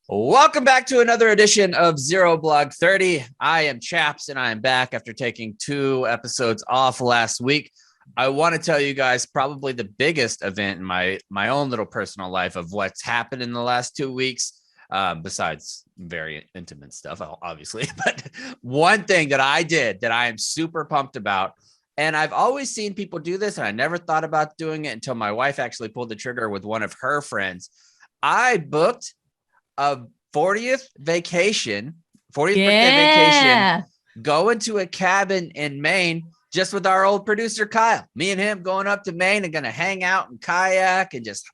Welcome back to another edition of Zero Blog 30. I am Chaps, and I am back after taking 2 episodes off last week. I want to tell you guys probably the biggest event in my own little personal life of what's happened in the last 2 weeks, besides very intimate stuff, obviously. But one thing that I did that I am super pumped about, and I've always seen people do this, and I never thought about doing it until my wife actually pulled the trigger with one of her friends. I booked a 40th vacation, 40th birthday vacation, going to a cabin in Maine just with our old producer, Kyle. Me and him going up to Maine and going to hang out and kayak and just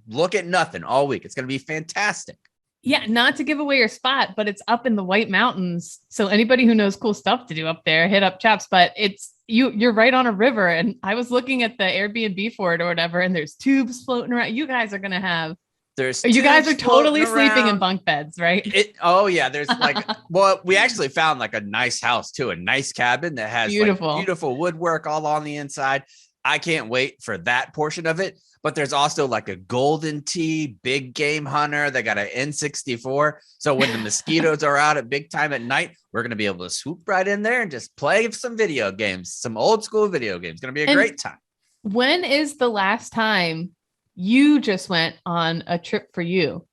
look at nothing all week. It's going to be fantastic. Yeah, not to give away your spot, but it's up in the White Mountains. So anybody who knows cool stuff to do up there, hit up Chaps. But you're right on a river. And I was looking at the Airbnb for it or whatever, and there's tubes floating around. You guys are going to have... You guys are totally sleeping in bunk beds, right? There's well, we actually found like a nice house too, a nice cabin that has beautiful woodwork all on the inside. I can't wait for that portion of it. But there's also like a golden tee, big game hunter. They got an N64. So when the mosquitoes are out at big time at night, we're going to be able to swoop right in there and just play some video games, some old school video games. It's going to be a great time. When is the last time you just went on a trip for you?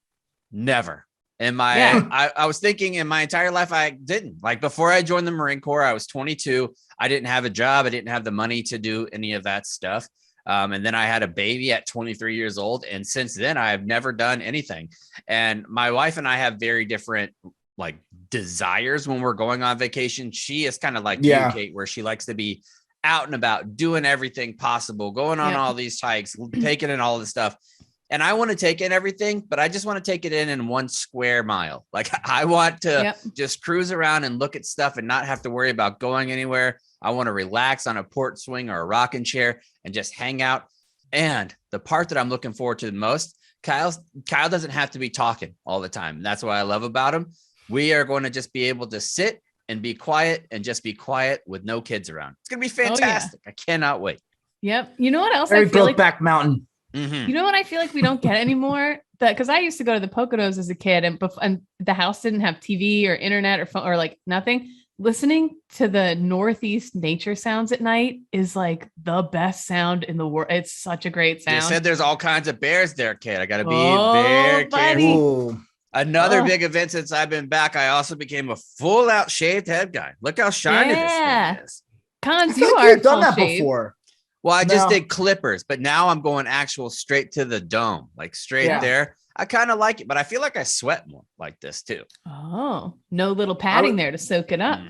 Never. I was thinking in my entire life, I didn't. Like before I joined the Marine Corps, I was 22. I didn't have a job. I didn't have the money to do any of that stuff. And then I had a baby at 23 years old. And since then, I have never done anything. And my wife and I have very different like desires when we're going on vacation. She is kind of like you, Kate, where she likes to be out and about, doing everything possible, going on all these hikes, taking in all this stuff. And I want to take in everything, but I just want to take it in 1 square mile. Like I want to just cruise around and look at stuff and not have to worry about going anywhere. I want to relax on a port swing or a rocking chair and just hang out. And the part that I'm looking forward to the most, Kyle doesn't have to be talking all the time. That's what I love about him. We are going to just be able to sit and be quiet and just be quiet with no kids around. It's going to be fantastic. I cannot wait. Yep. You know what else? Very Brokeback Mountain. Mm-hmm. You know what I feel like we don't get anymore? Because I used to go to the Poconos as a kid and the house didn't have TV or internet or phone or like nothing. Listening to the Northeast nature sounds at night is like the best sound in the world. It's such a great sound. They said there's all kinds of bears there, kid. I got to be very careful. Another big event since I've been back, I also became a full out shaved head guy. Look how shiny this thing is. Cons, you are done that before. Well, I just did clippers, but now I'm going actual straight to the dome, like straight there. I kind of like it, but I feel like I sweat more like this too. Oh, no little padding there to soak it up.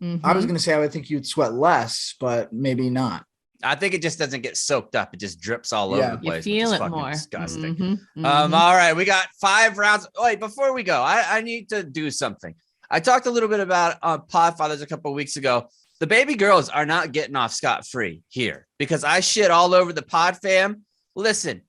I was going to say, I would think you'd sweat less, but maybe not. I think it just doesn't get soaked up. It just drips all over the place. You feel it more. Disgusting. All right. We got 5 rounds. Wait, before we go, I need to do something. I talked a little bit about Podfathers a couple of weeks ago. The baby girls are not getting off scot-free here because I shit all over the pod fam. Listen,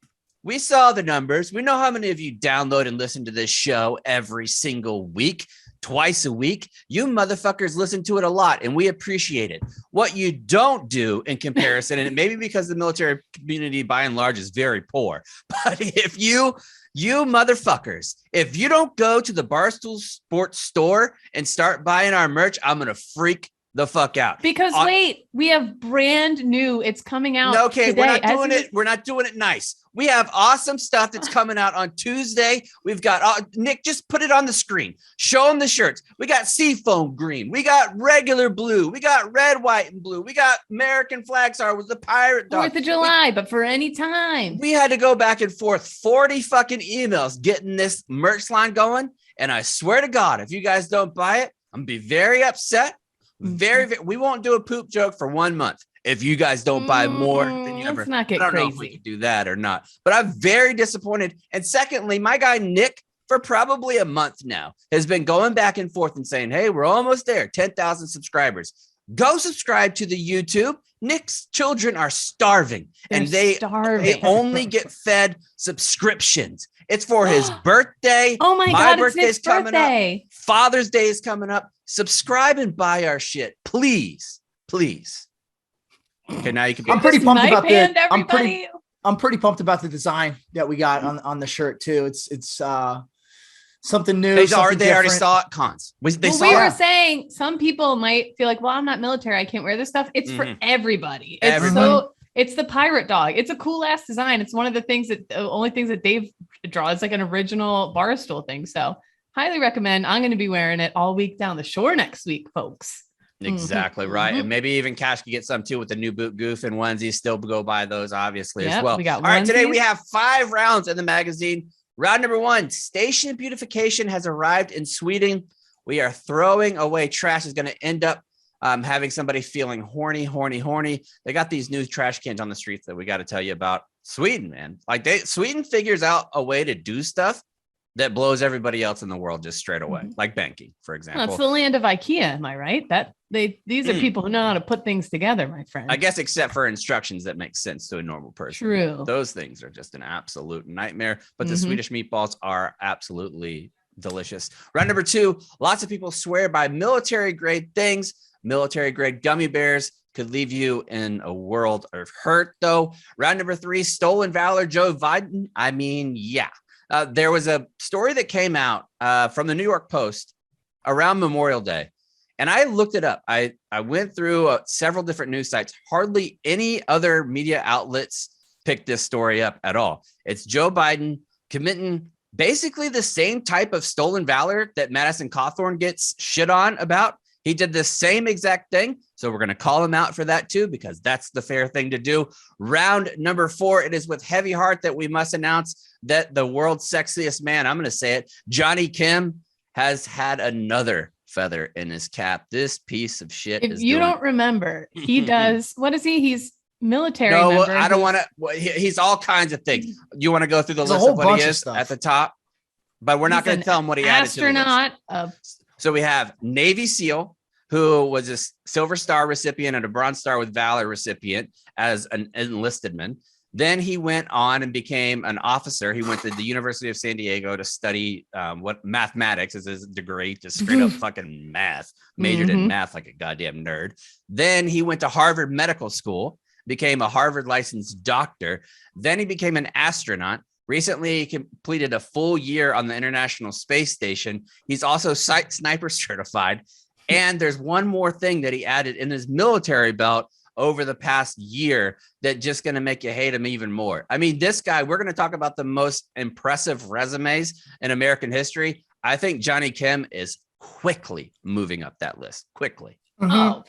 we saw the numbers. We know how many of you download and listen to this show every single week. Twice a week. You motherfuckers listen to it a lot, and we appreciate it. What you don't do in comparison, and it may be because the military community by and large is very poor, but if you motherfuckers, if you don't go to the Barstool Sports store and start buying our merch, I'm going to freak the fuck out. Because wait, we have brand new. It's coming out. Okay, today. We're not doing it. We're not doing it nice. We have awesome stuff that's coming out on Tuesday. We've got Nick. Just put it on the screen. Show them the shirts. We got seafoam green. We got regular blue. We got red, white, and blue. We got American flag star with the pirate dog. 4th of July, but for any time. We had to go back and forth 40 fucking emails getting this merch line going. And I swear to God, if you guys don't buy it, I'm gonna be very upset. We won't do a poop joke for 1 month if you guys don't buy more than you ever. Let's not get I don't crazy. know if we can do that or not, but I'm very disappointed. And secondly, my guy Nick, for probably a month now, has been going back and forth and saying, hey, we're almost there, 10,000 subscribers. Go subscribe to the YouTube. Nick's children are starving. They only get fed subscriptions. It's for his birthday. Oh my God, birthday's coming up. Father's Day is coming up. Subscribe and buy our shit, please. Okay, now you can be. I'm pretty pumped about everybody. I'm pretty pumped about the design that we got on the shirt too. It's something new. They already saw it. Cons. We were saying some people might feel like, well, I'm not military, I can't wear this stuff. It's for everybody. It's the pirate dog. It's a cool ass design. It's one of the only things that Dave draws, like an original Barstool thing. So highly recommend. I'm going to be wearing it all week down the shore next week, folks. Exactly right. And maybe even Cash could get some too with the new boot goof and onesies. Still go buy those obviously as well. All right, today we have 5 rounds in the magazine. Round number 1, station beautification has arrived in Sweden. We are throwing away trash. Is going to end up having somebody feeling horny. They got these new trash cans on the streets that we got to tell you about. Sweden, man. Like Sweden figures out a way to do stuff that blows everybody else in the world just straight away, like banking, for example. It's the land of IKEA, am I right? These are people who know how to put things together, my friend. I guess except for instructions that make sense to a normal person. True. Those things are just an absolute nightmare, but the Swedish meatballs are absolutely delicious. Round number 2, lots of people swear by military grade things. Military grade gummy bears could leave you in a world of hurt, though. Round number 3, stolen Valor Joe Biden. I mean, yeah. There was a story that came out from the New York Post around Memorial Day, and I looked it up. I went through several different news sites. Hardly any other media outlets picked this story up at all. It's Joe Biden committing basically the same type of stolen valor that Madison Cawthorn gets shit on about. He did the same exact thing. So we're going to call him out for that too, because that's the fair thing to do. Round number 4, it is with heavy heart that we must announce that the world's sexiest man, I'm going to say it, Johnny Kim, has had another feather in his cap. This piece of shit. If you don't remember, he does. What is he? He's military. No, I don't want to. He's all kinds of things. You want to go through the list of what he is at the top? But we're not going to tell him what he added to the list. Astronaut. So we have Navy SEAL, who was a Silver Star recipient and a Bronze Star with Valor recipient as an enlisted man. Then he went on and became an officer. He went to the University of San Diego to study what mathematics is his degree, just straight up fucking math, majored in math like a goddamn nerd. Then he went to Harvard Medical School, became a Harvard licensed doctor. Then he became an astronaut. Recently, he completed a full year on the International Space Station. He's also sniper certified. And there's one more thing that he added in his military belt over the past year that just going to make you hate him even more. I mean, this guy, we're going to talk about the most impressive resumes in American history. I think Johnny Kim is quickly moving up that list. Quickly. Oh,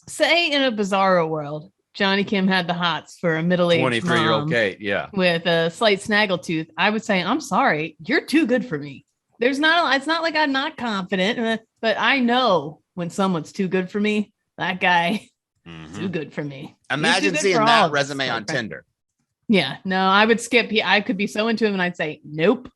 say in a bizarro world, Johnny Kim had the hots for a middle-aged 23-year-old Kate, yeah, with a slight snaggletooth. I would say, I'm sorry, you're too good for me. It's not like I'm not confident, but I know when someone's too good for me, that guy too good for me. Imagine seeing that resume on Tinder. Yeah, no, I would skip. I could be so into him and I'd say, nope,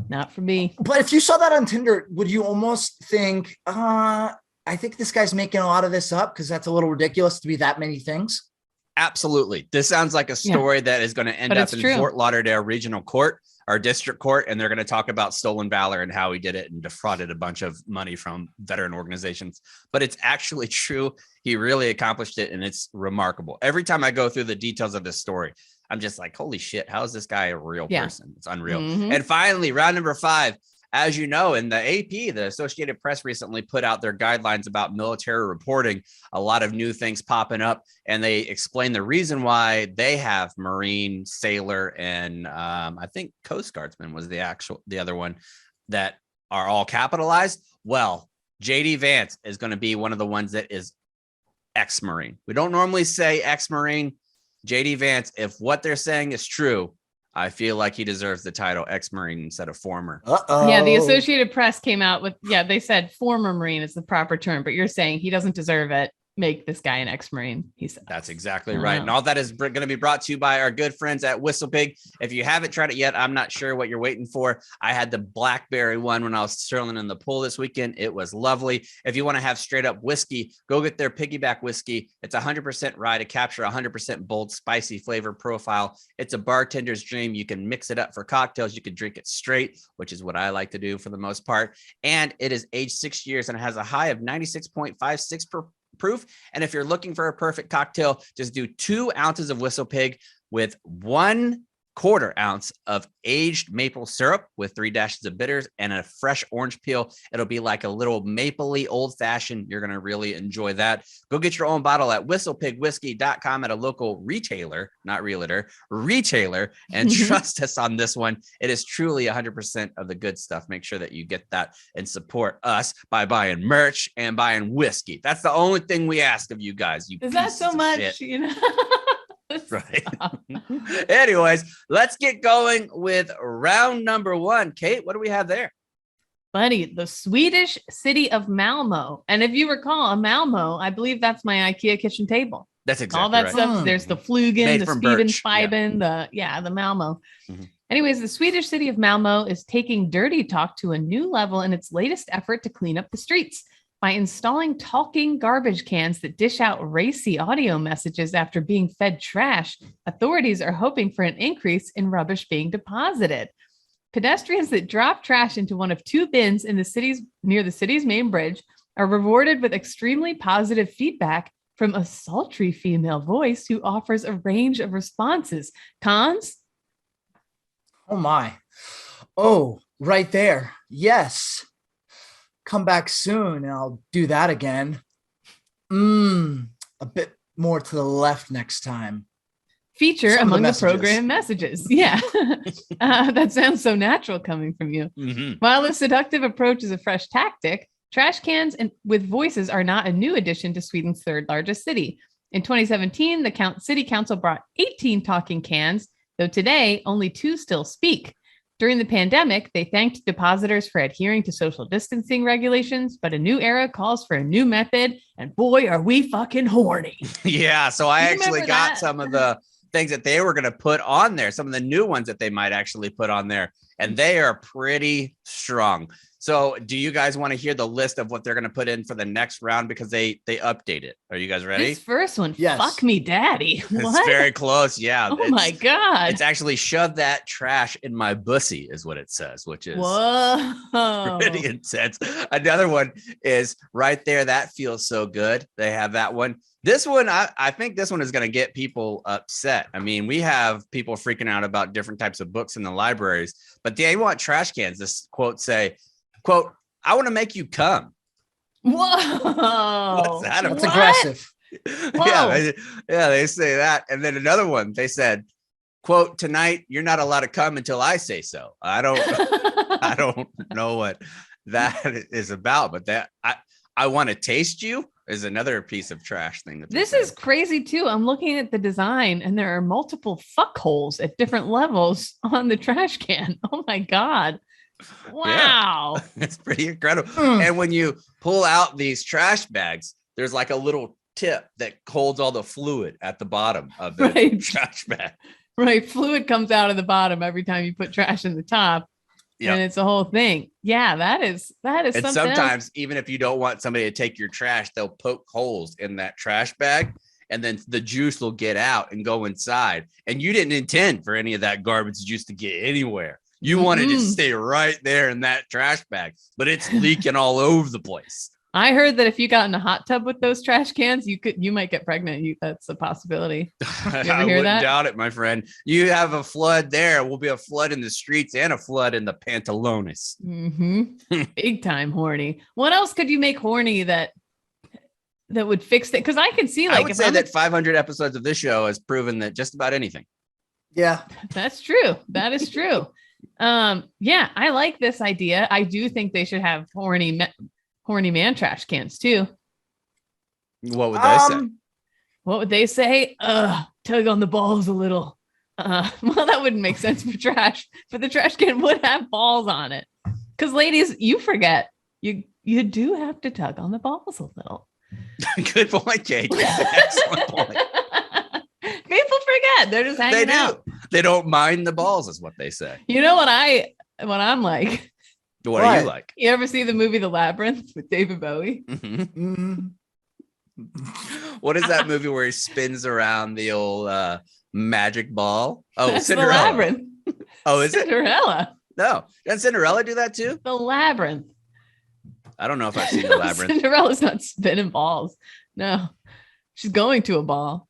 not for me. But if you saw that on Tinder, would you almost think, I think this guy's making a lot of this up because that's a little ridiculous to be that many things? Absolutely. This sounds like a story that is going to end up in Fort Lauderdale Regional Court or District Court, and they're going to talk about stolen valor and how he did it and defrauded a bunch of money from veteran organizations. But it's actually true. He really accomplished it, and it's remarkable. Every time I go through the details of this story, I'm just like, holy shit, how is this guy a real person? It's unreal. And finally, round number 5. As you know, in the AP, the Associated Press recently put out their guidelines about military reporting, a lot of new things popping up, and they explain the reason why they have Marine, Sailor, and I think Coast Guardsman was the other one that are all capitalized. Well, JD Vance is going to be one of the ones that is ex-Marine. We don't normally say ex-Marine. JD Vance, if what they're saying is true, I feel like he deserves the title ex-Marine instead of former. Yeah, the Associated Press came out with, they said former Marine is the proper term, but you're saying he doesn't deserve it. Make this guy an ex-Marine, he said. That's exactly right. And all that is going to be brought to you by our good friends at WhistlePig. If you haven't tried it yet, I'm not sure what you're waiting for. I had the blackberry one when I was strolling in the pool this weekend. It was lovely. If you want to have straight up whiskey, go get their piggyback whiskey. It's 100% rye to capture 100% bold, spicy flavor profile. It's a bartender's dream. You can mix it up for cocktails. You can drink it straight, which is what I like to do for the most part. And it is aged 6 years and it has a high of 96.56 proof. And if you're looking for a perfect cocktail, just do 2 ounces of WhistlePig with 1 1/4 ounce of aged maple syrup with 3 dashes of bitters and a fresh orange peel. It'll be like a little mapley old fashioned. You're going to really enjoy that. Go get your own bottle at whistlepigwhiskey.com at a local retailer, not realtor, retailer, and trust us on this one. It is truly 100% of the good stuff. Make sure that you get that and support us by buying merch and buying whiskey. That's the only thing we ask of you guys. You is that so much? Shit. You know. Right. Anyways, let's get going with round number 1. Kate, what do we have there? Buddy, the Swedish city of Malmo. And if you recall, a Malmo, I believe that's my IKEA kitchen table. That's exactly all that right. stuff. There's the Flugen, the Spieben, Speiben, the Malmo. Mm-hmm. Anyways, the Swedish city of Malmo is taking dirty talk to a new level in its latest effort to clean up the streets. By installing talking garbage cans that dish out racy audio messages after being fed trash, authorities are hoping for an increase in rubbish being deposited. Pedestrians that drop trash into one of 2 bins in near the city's main bridge are rewarded with extremely positive feedback from a sultry female voice who offers a range of responses. Cons? Oh my. Oh, right there. Yes. Come back soon and I'll do that again. A bit more to the left next time. Feature Some among the the program messages. Yeah. That sounds so natural coming from you. Mm-hmm. While the seductive approach is a fresh tactic, trash cans with voices are not a new addition to Sweden's 3rd largest city. In 2017, the city council brought 18 talking cans, though today only 2 still speak. During the pandemic, they thanked depositors for adhering to social distancing regulations, but a new era calls for a new method, and boy, are we fucking horny. Yeah, so I actually got that? some of the things that they were going to put on there, some of the new ones that they might actually put on there, and they are pretty strong. So do you guys want to hear the list of what they're going to put in for the next round? Because they update it. Are you guys ready? This first one, yes. Fuck me, daddy. What? It's very close. Yeah. Oh my God. It's actually shove that trash in my bussy is what it says, which is whoa, pretty intense. Another one is right there. That feels so good. They have that one. This one, I think this one is going to get people upset. I mean, we have people freaking out about different types of books in the libraries, but they want trash cans. This quote say, quote, I want to make you come. Whoa. What's that about? That's aggressive. Yeah, they say that. And then another one, they said, quote, tonight, you're not allowed to come until I say so. I don't know what that is about, but that I want to taste you is another piece of trash thing. This is crazy too. I'm looking at the design and there are multiple fuck holes at different levels on the trash can. Oh my God. Wow. Yeah, it's pretty incredible. And when you pull out these trash bags, there's like a little tip that holds all the fluid at the bottom of the trash bag. Right. Fluid comes out of the bottom every time you put trash in the top. Yep. And it's a whole thing. Yeah, that is and something sometimes else. Even if you don't want somebody to take your trash, they'll poke holes in that trash bag and then the juice will get out and go inside. And you didn't intend for any of that garbage juice to get anywhere. You wanted it to stay right there in that trash bag, but it's leaking all over the place. I heard that if you got in a hot tub with those trash cans, you might get pregnant. That's a possibility. You ever I hear wouldn't that? doubt it, my friend. You have a flood there. Will be a flood in the streets and a flood in the pantalones. Mm-hmm. Big time horny. What else could you make horny that would fix it? Because I could see, like, I would say that 500 episodes of this show has proven that just about anything. Yeah, that's true. That is true. Yeah, I like this idea. I do think they should have horny man trash cans too. What would they say? What would they say? Tug on the balls a little. Well, that wouldn't make sense for trash, but the trash can would have balls on it. Because ladies, you forget you do have to tug on the balls a little. Good point, Kate. Excellent point. People forget. They're just hanging out. They don't mind the balls, is what they say. You know what I'm like? What are you like? You ever see the movie The Labyrinth with David Bowie? Mm-hmm. What is that movie where he spins around the old magic ball? Oh, that's Cinderella. The Labyrinth. Oh, is Cinderella? No. Doesn't Cinderella do that too? The Labyrinth. I don't know if I've seen The Labyrinth. Cinderella's not spinning balls. No. She's going to a ball.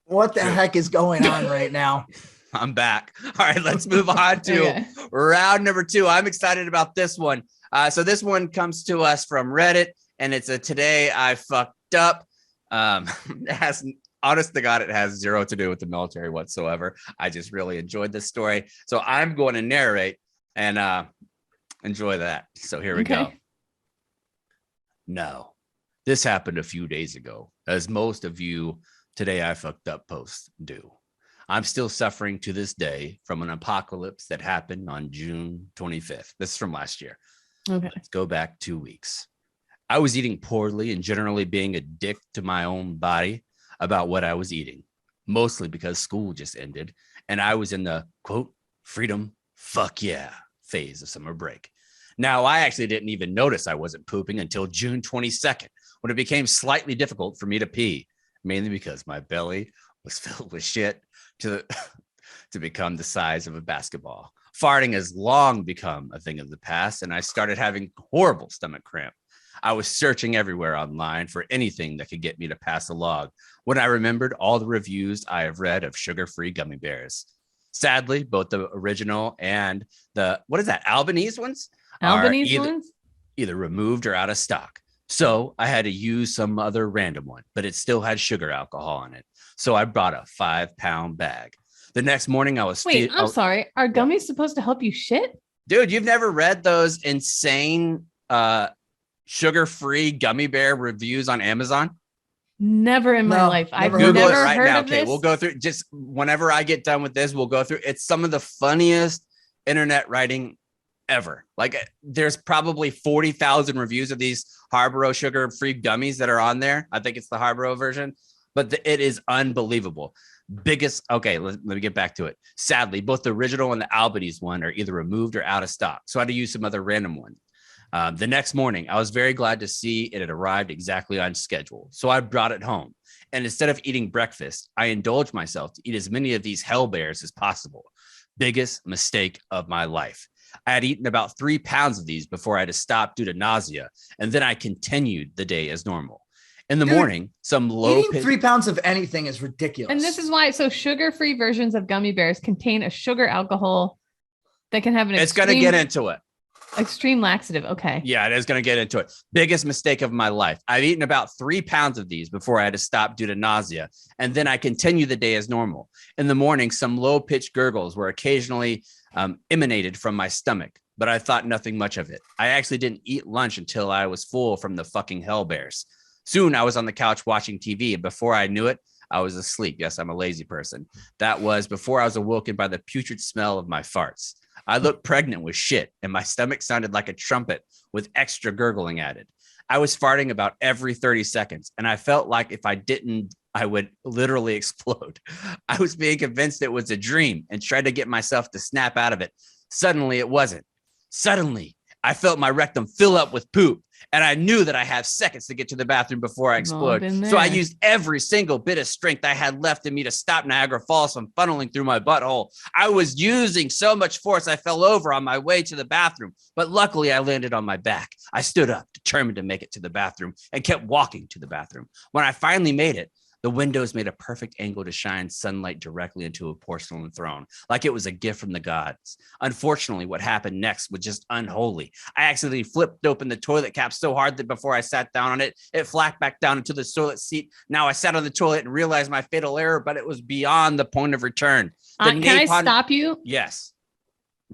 What the heck is going on right now? I'm back. All right, let's move on to round number 2. I'm excited about this one. So this one comes to us from Reddit, and it's a today I fucked up. It has, honest to God, it has zero to do with the military whatsoever. I just really enjoyed this story. So I'm going to narrate and enjoy that. So here we go. No, this happened a few days ago, as most of you today I fucked up posts do. I'm still suffering to this day from an apocalypse that happened on June 25th. This is from last year. Okay. Let's go back 2 weeks. I was eating poorly and generally being a dick to my own body about what I was eating, mostly because school just ended and I was in the quote, freedom, fuck yeah phase of summer break. Now, I actually didn't even notice I wasn't pooping until June 22nd, when it became slightly difficult for me to pee, mainly because my belly was filled with shit to become the size of a basketball. Farting has long become a thing of the past, and I started having horrible stomach cramp. I was searching everywhere online for anything that could get me to pass a log when I remembered all the reviews I have read of sugar-free gummy bears. Sadly, both the original and the, what is that, Albanese ones? Albanese ones? Either removed or out of stock. So I had to use some other random one, but it still had sugar alcohol in it. So I brought a 5-pound bag. The next morning I was... Wait, I'm sorry. Are gummies supposed to help you shit? Dude, you've never read those insane sugar-free gummy bear reviews on Amazon? Never in my life. I've Google never it right heard now. of Okay, this. we'll go through just whenever I get done with this, we'll go through. It's some of the funniest internet writing ever. Like there's probably 40,000 reviews of these Harborough sugar-free gummies that are on there. I think it's the Harborough version, but it is unbelievable. Okay, let me get back to it. Sadly, both the original and the Albanese one are either removed or out of stock. So I had to use some other random one. The next morning, I was very glad to see it had arrived exactly on schedule. So I brought it home. And instead of eating breakfast, I indulged myself to eat as many of these hell bears as possible. Biggest mistake of my life. I had eaten about 3 pounds of these before I had to stop due to nausea. And then I continued the day as normal. In the morning, some low eating 3 pounds of anything is ridiculous. And this is why. So sugar-free versions of gummy bears contain a sugar alcohol that can have an it's going to get into it. Extreme laxative. Okay. Yeah, it is going to get into it. Biggest mistake of my life. I've eaten about 3 pounds of these before I had to stop due to nausea. And then I continue the day as normal. In the morning, some low-pitched gurgles were occasionally emanated from my stomach, but I thought nothing much of it. I actually didn't eat lunch until I was full from the fucking hell bears. Soon I was on the couch watching TV, and before I knew it, I was asleep. Yes, I'm a lazy person. That was before I was awoken by the putrid smell of my farts. I looked pregnant with shit, and my stomach sounded like a trumpet with extra gurgling added. I was farting about every 30 seconds, and I felt like if I didn't, I would literally explode. I was being convinced it was a dream and tried to get myself to snap out of it. Suddenly, it wasn't. Suddenly, I felt my rectum fill up with poop, and I knew that I had seconds to get to the bathroom before I explode. So I used every single bit of strength I had left in me to stop Niagara Falls from funneling through my butthole. I was using so much force I fell over on my way to the bathroom, but luckily I landed on my back. I stood up, determined to make it to the bathroom, and kept walking to the bathroom. When I finally made it, the windows made a perfect angle to shine sunlight directly into a porcelain throne, like it was a gift from the gods. Unfortunately, what happened next was just unholy. I accidentally flipped open the toilet cap so hard that before I sat down on it, it flapped back down into the toilet seat. Now I sat on the toilet and realized my fatal error, but it was beyond the point of return. Can I stop you? Yes.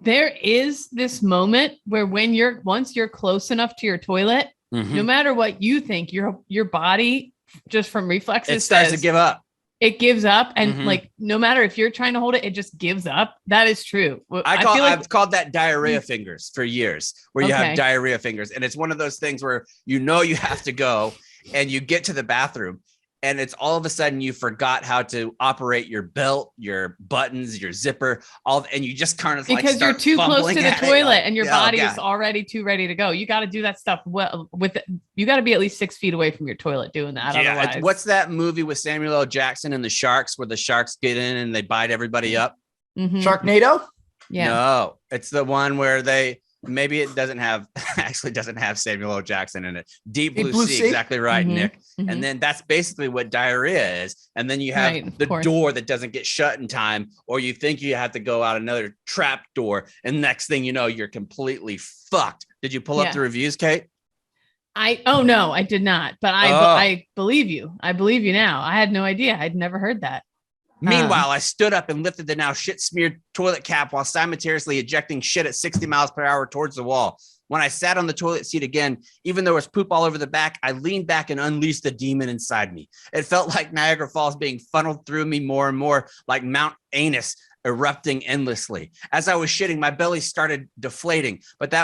There is this moment where once you're close enough to your toilet, no matter what you think, your body just from reflexes, it starts to give up. It gives up. And like, no matter if you're trying to hold it, it just gives up. That is true. I've called that diarrhea fingers for years, where you have diarrhea fingers. And it's one of those things where, you have to go and you get to the bathroom and it's all of a sudden you forgot how to operate your belt, your buttons, your zipper, and you just kind of because you're too close to the toilet and your body is already too ready to go. You got to do that stuff you got to be at least 6 feet away from your toilet doing that. Yeah. Otherwise. What's that movie with Samuel L. Jackson and the sharks, where the sharks get in and they bite everybody up? Sharknado? Yeah. No, it's the one where they maybe it doesn't have Samuel L. Jackson in it. Deep Blue, Blue sea, Sea? exactly right, Mhm, Nick. mhm. And then that's basically what diarrhea is. And then you have Right, of the course. door that doesn't get shut in time, or you think you have to go out another trap door. And next thing you know, you're completely fucked. Did you pull up Yeah. the reviews, Kate? No, I did not. But I believe you. I believe you now. I had no idea. I'd never heard that. Meanwhile, I stood up and lifted the now shit-smeared toilet cap while simultaneously ejecting shit at 60 miles per hour towards the wall. When I sat on the toilet seat again, even though there was poop all over the back, I leaned back and unleashed the demon inside me. It felt like Niagara Falls being funneled through me more and more, like Mount Anus erupting endlessly. As I was shitting, my belly started deflating, but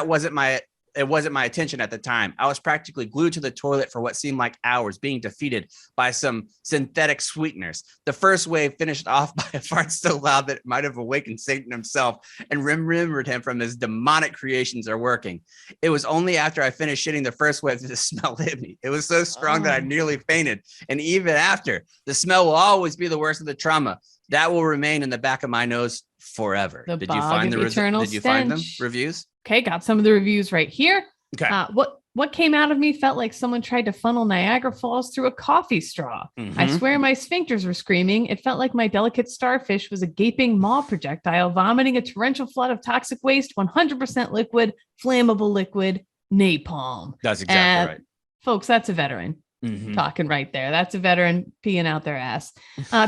it wasn't my attention at the time. I was practically glued to the toilet for what seemed like hours, being defeated by some synthetic sweeteners. The first wave finished off by a fart so loud that it might have awakened Satan himself and remembered him from his demonic creations are working. It was only after I finished shitting the first wave that the smell hit me. It was so strong that I nearly fainted. And even after, the smell will always be the worst of the trauma. That will remain in the back of my nose forever. The Did you bog find of the eternal Did you find them stench. reviews? Okay, got some of the reviews right here. Okay. What came out of me felt like someone tried to funnel Niagara Falls through a coffee straw. I Mhm. swear my sphincters were screaming. It felt like my delicate starfish was a gaping maw projectile vomiting a torrential flood of toxic waste, 100% liquid, flammable liquid, napalm. That's exactly right. Folks, that's a veteran. Mhm. Talking right there. That's a veteran peeing out their ass.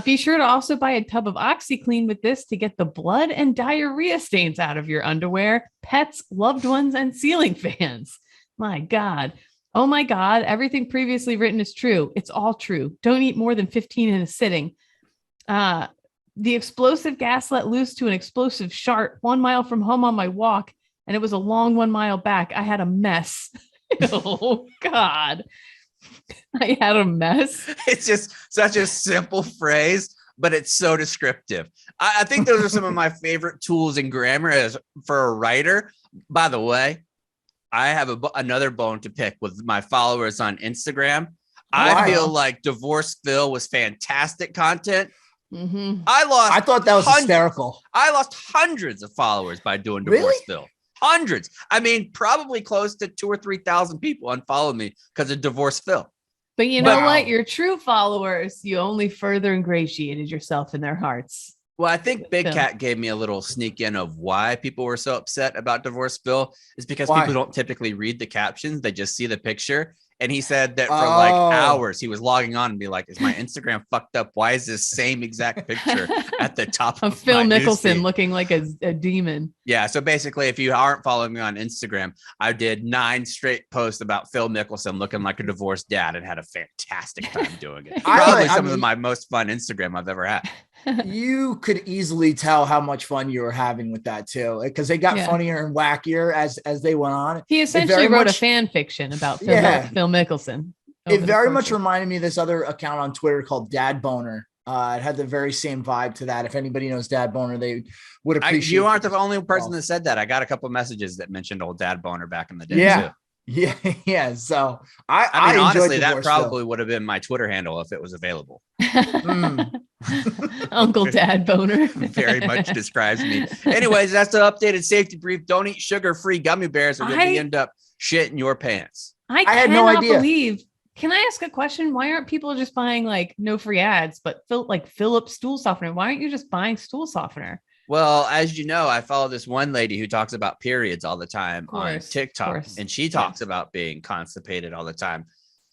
Be sure to also buy a tub of OxyClean with this to get the blood and diarrhea stains out of your underwear, pets, loved ones, and ceiling fans. My God. Oh my God. Everything previously written is true. It's all true. Don't eat more than 15 in a sitting. The explosive gas let loose to an explosive shart 1 mile from home on my walk, and it was a long 1 mile back. I had a mess. Oh God. I had a mess. It's just such a simple phrase, but it's so descriptive. I think those are some of my favorite tools in grammar as for a writer. By the way, I have another bone to pick with my followers on Instagram. I feel like Divorce Phil was fantastic content. Mm-hmm. I thought that was hysterical. I lost hundreds of followers by doing Divorce Phil. Hundreds. I mean, probably close to 2,000 or 3,000 people unfollowed me because of Divorce Phil. But you know what? Your true followers, you only further ingratiated yourself in their hearts. Well, I think Big Phil. Cat gave me a little sneak in of why people were so upset about Divorce Phil is because people don't typically read the captions. They just see the picture. And he said that for like hours, he was logging on and be like, is my Instagram fucked up? Why is this same exact picture at the top of Phil my Mickelson newsfeed? looking like a demon? Yeah. So basically, if you aren't following me on Instagram, I did 9 straight posts about Phil Mickelson looking like a divorced dad and had a fantastic time doing it. Probably some of my most fun Instagram I've ever had. You could easily tell how much fun you were having with that too, because they got funnier and wackier as they went on. He essentially wrote a fan fiction about Phil Mickelson. It very much reminded me of this other account on Twitter called Dad Boner. It had the very same vibe to that. If anybody knows Dad Boner, they would appreciate. You aren't the only person that said that. I got a couple of messages that mentioned old Dad Boner back in the day too. Yeah. So I mean, honestly, that probably would have been my Twitter handle if it was available. Uncle Dad Boner very much describes me. Anyways, that's the updated safety brief. Don't eat sugar-free gummy bears or you'll end up shitting your pants. I had no idea. Can I ask a question? Why aren't people just buying like no free ads, but Philip stool softener? Why aren't you just buying stool softener? Well, as you know, I follow this one lady who talks about periods all the time on TikTok, and she talks about being constipated all the time.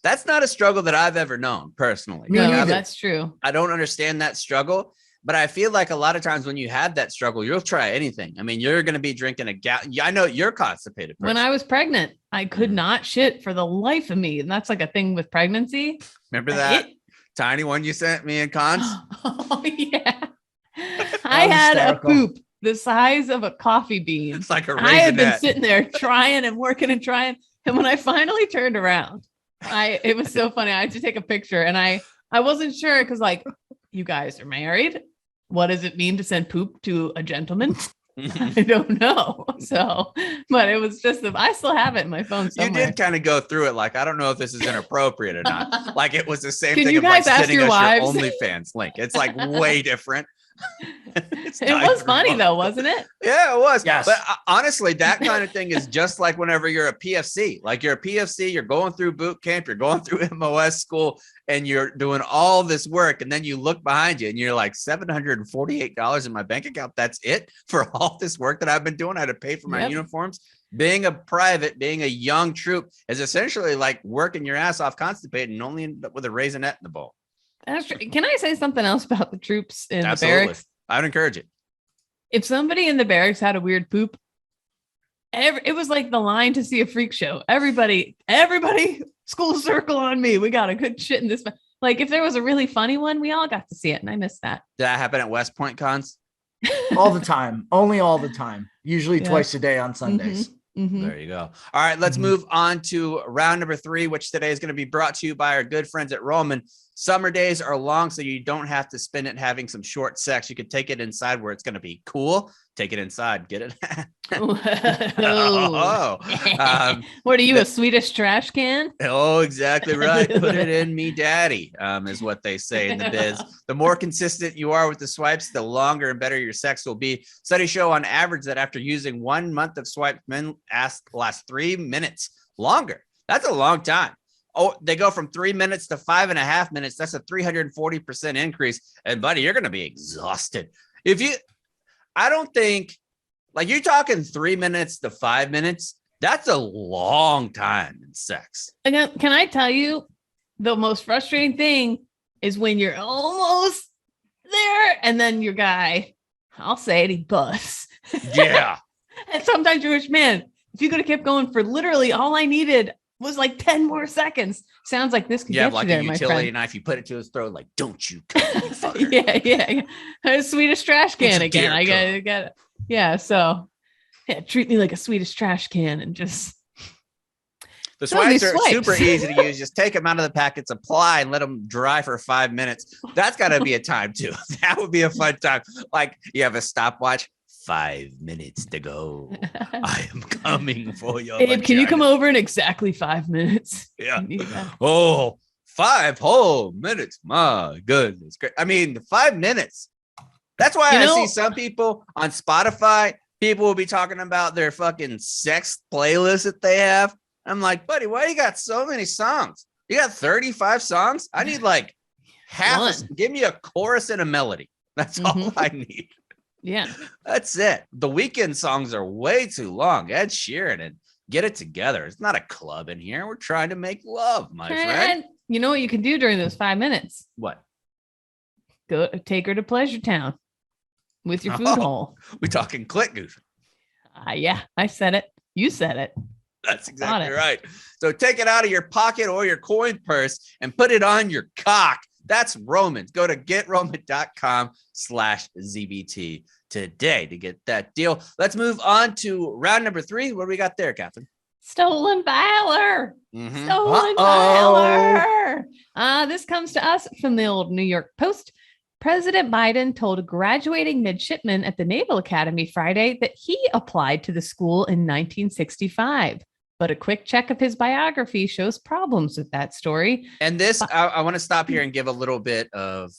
That's not a struggle that I've ever known personally. No, that's true. I don't understand that struggle, but I feel like a lot of times when you have that struggle, you'll try anything. I mean, you're going to be drinking a gallon. I know you're constipated. When I was pregnant, I could not shit for the life of me. And that's like a thing with pregnancy. Remember that tiny one you sent me in cons? Oh, yeah. I had a poop the size of a coffee bean. It's like a raisinette. I had been sitting there trying and working and trying. And when I finally turned around, it was so funny. I had to take a picture and I wasn't sure because like, you guys are married. What does it mean to send poop to a gentleman? I don't know. So, but it was just, I still have it in my phone somewhere. You did kind of go through it. Like, I don't know if this is inappropriate or not. Like it was the same Can thing you of guys like ask sending your us wives? your OnlyFans link. It's like way different. It was funny though, wasn't it? Yeah, it was. Yes. But honestly, that kind of thing is just like whenever you're a PFC. Like you're a PFC, you're going through boot camp, you're going through MOS school, and you're doing all this work. And then you look behind you and you're like $748 in my bank account. That's it for all this work that I've been doing. I had to pay for my uniforms. Being a private, being a young troop is essentially like working your ass off constipated and only end up with a raisinette in the bowl. That's true. Can I say something else about the troops in the barracks? I would encourage it. If somebody in the barracks had a weird poop, it was like the line to see a freak show. Everybody, school circle on me. We got a good shit in this. Like if there was a really funny one, we all got to see it, and I missed that. Did that happen at West Point cons? All the time. Only all the time. Usually twice a day on Sundays. There you go. All right, let's move on to round number 3, which today is going to be brought to you by our good friends at Roman. Summer days are long, so you don't have to spend it having some short sex. You could take it inside where it's going to be cool. Take it inside. Get it? What are you, a Swedish trash can? Oh, exactly right. Put it in me, daddy, is what they say in the biz. The more consistent you are with the swipes, the longer and better your sex will be. Studies show on average that after using 1 month of swipes, men last 3 minutes longer. That's a long time. Oh, they go from 3 minutes to 5.5 minutes. That's a 340% increase. And buddy, you're going to be exhausted. I don't think, like, you're talking 3 minutes to 5 minutes. That's a long time in sex. And can I tell you, the most frustrating thing is when you're almost there and then your guy, I'll say it, he busts. Yeah. And sometimes you wish, man, if you could have kept going for literally all I needed was like 10 more seconds. Sounds like this could get like you there, a utility knife. You put it to his throat, like, don't you come, you fucker. yeah. A Swedish trash can again. I got it. Yeah. So treat me like a Swedish trash can and just. The swipes are super easy to use. Just take them out of the packets, apply, and let them dry for 5 minutes. That's got to be a time too. That would be a fun time. Like you have a stopwatch. 5 minutes to go. I am coming for you. Abe, can you come over in exactly 5 minutes? Yeah. Oh, 5 whole minutes. My goodness. Great. I mean, 5 minutes. That's why I see some people on Spotify, people will be talking about their fucking sex playlist that they have. I'm like, buddy, why you got so many songs? You got 35 songs? I need like half. Give me a chorus and a melody. That's all I need. Yeah, that's it. The Weeknd songs are way too long. Ed Sheeran, and get it together. It's not a club in here. We're trying to make love, my friend. You know what you can do during those 5 minutes? What? Go take her to Pleasure Town with your food hole. We talking clit goofing. Yeah, I said it. You said it. That's exactly right. So take it out of your pocket or your coin purse and put it on your cock. That's Roman. Go to getroman.com/ZBT today to get that deal. Let's move on to round number 3. What do we got there, Catherine? Stolen Valor. Stolen Valor. This comes to us from the old New York Post. President Biden told a graduating midshipman at the Naval Academy Friday that he applied to the school in 1965. But a quick check of his biography shows problems with that story. And this, I want to stop here and give a little bit of,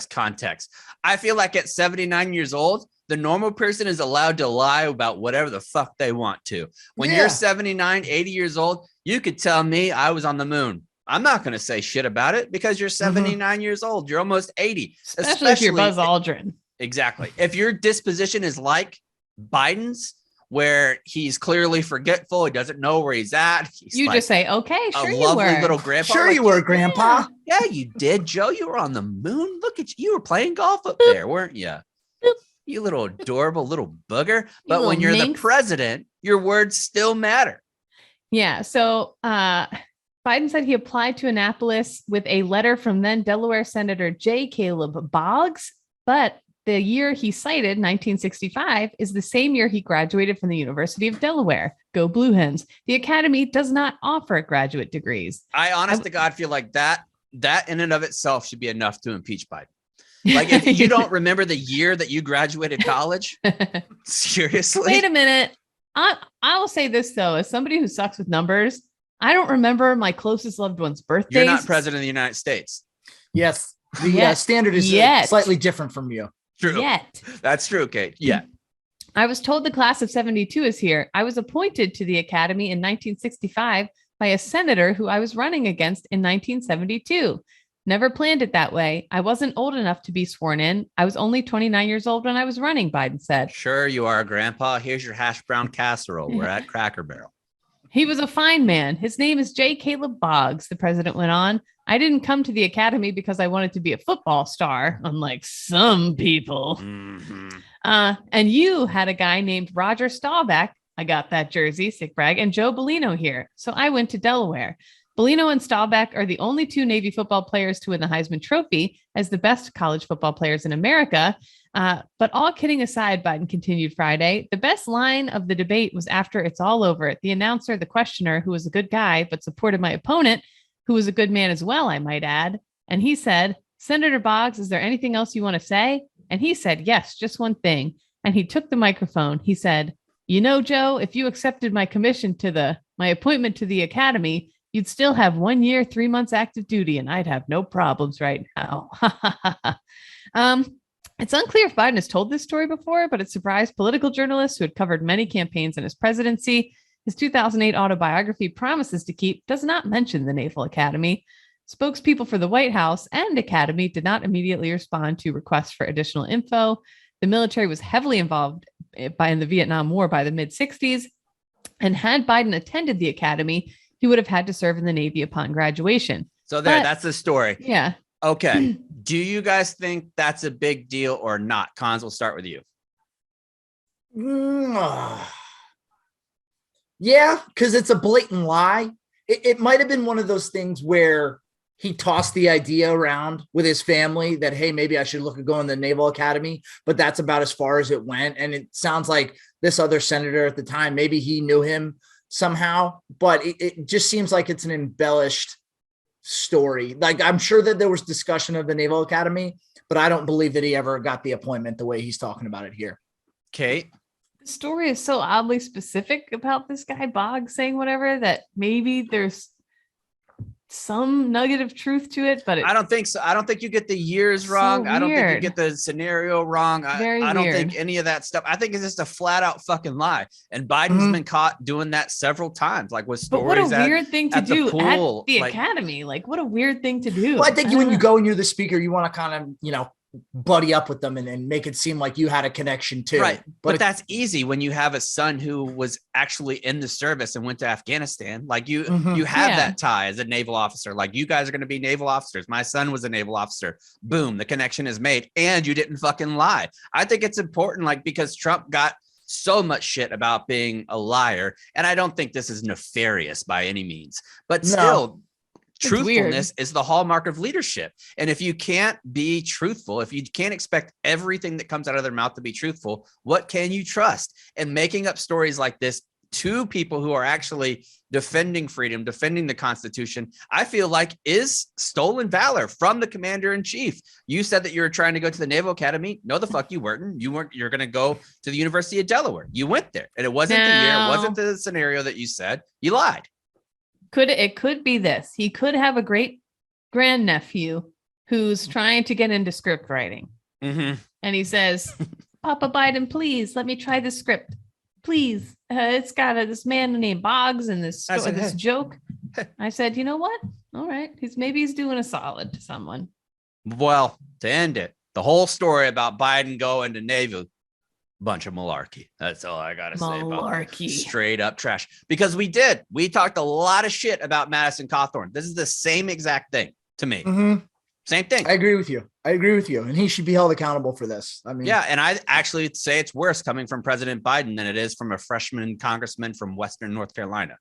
context. I feel like at 79 years old, the normal person is allowed to lie about whatever the fuck they want to. When you're 79, 80 years old, you could tell me I was on the moon. I'm not going to say shit about it because you're 79 years old. You're almost 80. Especially if you're Buzz Aldrin. Exactly. If your disposition is like Biden's, where he's clearly forgetful, he doesn't know where he's at. You just say, okay, sure you were. A lovely little grandpa. Sure you were, Grandpa. Yeah, you did, Joe. You were on the moon. Look at you. You were playing golf up there, weren't you? You little adorable little booger. But when you're the president, your words still matter. Yeah. So Biden said he applied to Annapolis with a letter from then Delaware Senator J. Caleb Boggs, but the year he cited, 1965, is the same year he graduated from the University of Delaware. Go Blue Hens. The Academy does not offer graduate degrees. I honest to God feel like that in and of itself should be enough to impeach Biden. Like if you don't remember the year that you graduated college, seriously? Wait a minute. I will say this, though, as somebody who sucks with numbers, I don't remember my closest loved one's birthdays. You're not president of the United States. Yes. The standard is slightly different from you. true. Yet. That's true, Kate. Yeah. I was told the class of 72 is here. I was appointed to the academy in 1965 by a senator who I was running against in 1972. Never planned it that way. I wasn't old enough to be sworn in. I was only 29 years old when I was running, Biden said. Sure, you are, Grandpa. Here's your hash brown casserole. We're at Cracker Barrel. He was a fine man. His name is J. Caleb Boggs, the president went on. I didn't come to the academy because I wanted to be a football star, unlike some people. Mm-hmm. And you had a guy named Roger Staubach. I got that jersey, sick brag, and Joe Bellino here. So I went to Delaware. Bellino and Staubach are the only two Navy football players to win the Heisman Trophy as the best college football players in America. But all kidding aside, Biden continued Friday, the best line of the debate was after it's all over. The announcer, the questioner, who was a good guy, but supported my opponent, who was a good man as well, I might add. And he said, Senator Boggs, is there anything else you want to say? And he said, yes, just one thing. And he took the microphone. He said, you know, Joe, if you accepted my commission to my appointment to the academy, you'd still have 1 year, 3 months active duty, and I'd have no problems right now. It's unclear if Biden has told this story before, but it surprised political journalists who had covered many campaigns in his presidency. His 2008 autobiography, Promises to Keep, does not mention the Naval Academy. Spokespeople for the White House and Academy did not immediately respond to requests for additional info. The military was heavily involved in the Vietnam War by the mid-60s, and had Biden attended the Academy, he would have had to serve in the Navy upon graduation. So that's the story. Yeah. Okay. Do you guys think that's a big deal or not? Cons, we'll start with you. Yeah, because it's a blatant lie. It might have been one of those things where he tossed the idea around with his family that, hey, maybe I should look at going to the Naval Academy, but that's about as far as it went. And it sounds like this other senator at the time, maybe he knew him somehow, but it just seems like it's an embellished story. Like, I'm sure that there was discussion of the Naval Academy, but I don't believe that he ever got the appointment the way he's talking about it here. Kate? The story is so oddly specific about this guy Boggs saying whatever that maybe there's some nugget of truth to it, but I don't think so. I don't think you get the years wrong. I don't think you get the scenario wrong. I don't think any of that stuff. I think it's just a flat out fucking lie. And Biden's been caught doing that several times, like with stories. But what a weird thing to do pool, at the academy. Like, what a weird thing to do. Well, I think when you go and you're the speaker, you want to kind of, buddy up with them and make it seem like you had a connection too. Right. But that's easy when you have a son who was actually in the service and went to Afghanistan. Like you have that tie as a naval officer. Like, you guys are going to be naval officers. My son was a naval officer. Boom. The connection is made. And you didn't fucking lie. I think it's important, like, because Trump got so much shit about being a liar. And I don't think this is nefarious by any means, but still, truthfulness is the hallmark of leadership. And if you can't be truthful, if you can't expect everything that comes out of their mouth to be truthful, what can you trust? And making up stories like this to people who are actually defending freedom, defending the Constitution, I feel like is stolen valor from the commander in chief. You said that you were trying to go to the Naval Academy. No, the fuck you weren't. You're going to go to the University of Delaware. You went there, and it wasn't the year, it wasn't the scenario that you said. You lied. It could be this. He could have a great grandnephew who's trying to get into script writing. And he says, Papa Biden, please let me try this script. Please. It's got this man named Boggs and this joke. I said, you know what? All right. Maybe he's doing a solid to someone. Well, to end it, the whole story about Biden going to Navy, bunch of malarkey. That's all I gotta say about straight up trash. Because we talked a lot of shit about Madison Cawthorn. This is the same exact thing to me. Same thing. I agree with you. And he should be held accountable for this. I mean, yeah. And I actually say it's worse coming from President Biden than it is from a freshman congressman from Western North Carolina.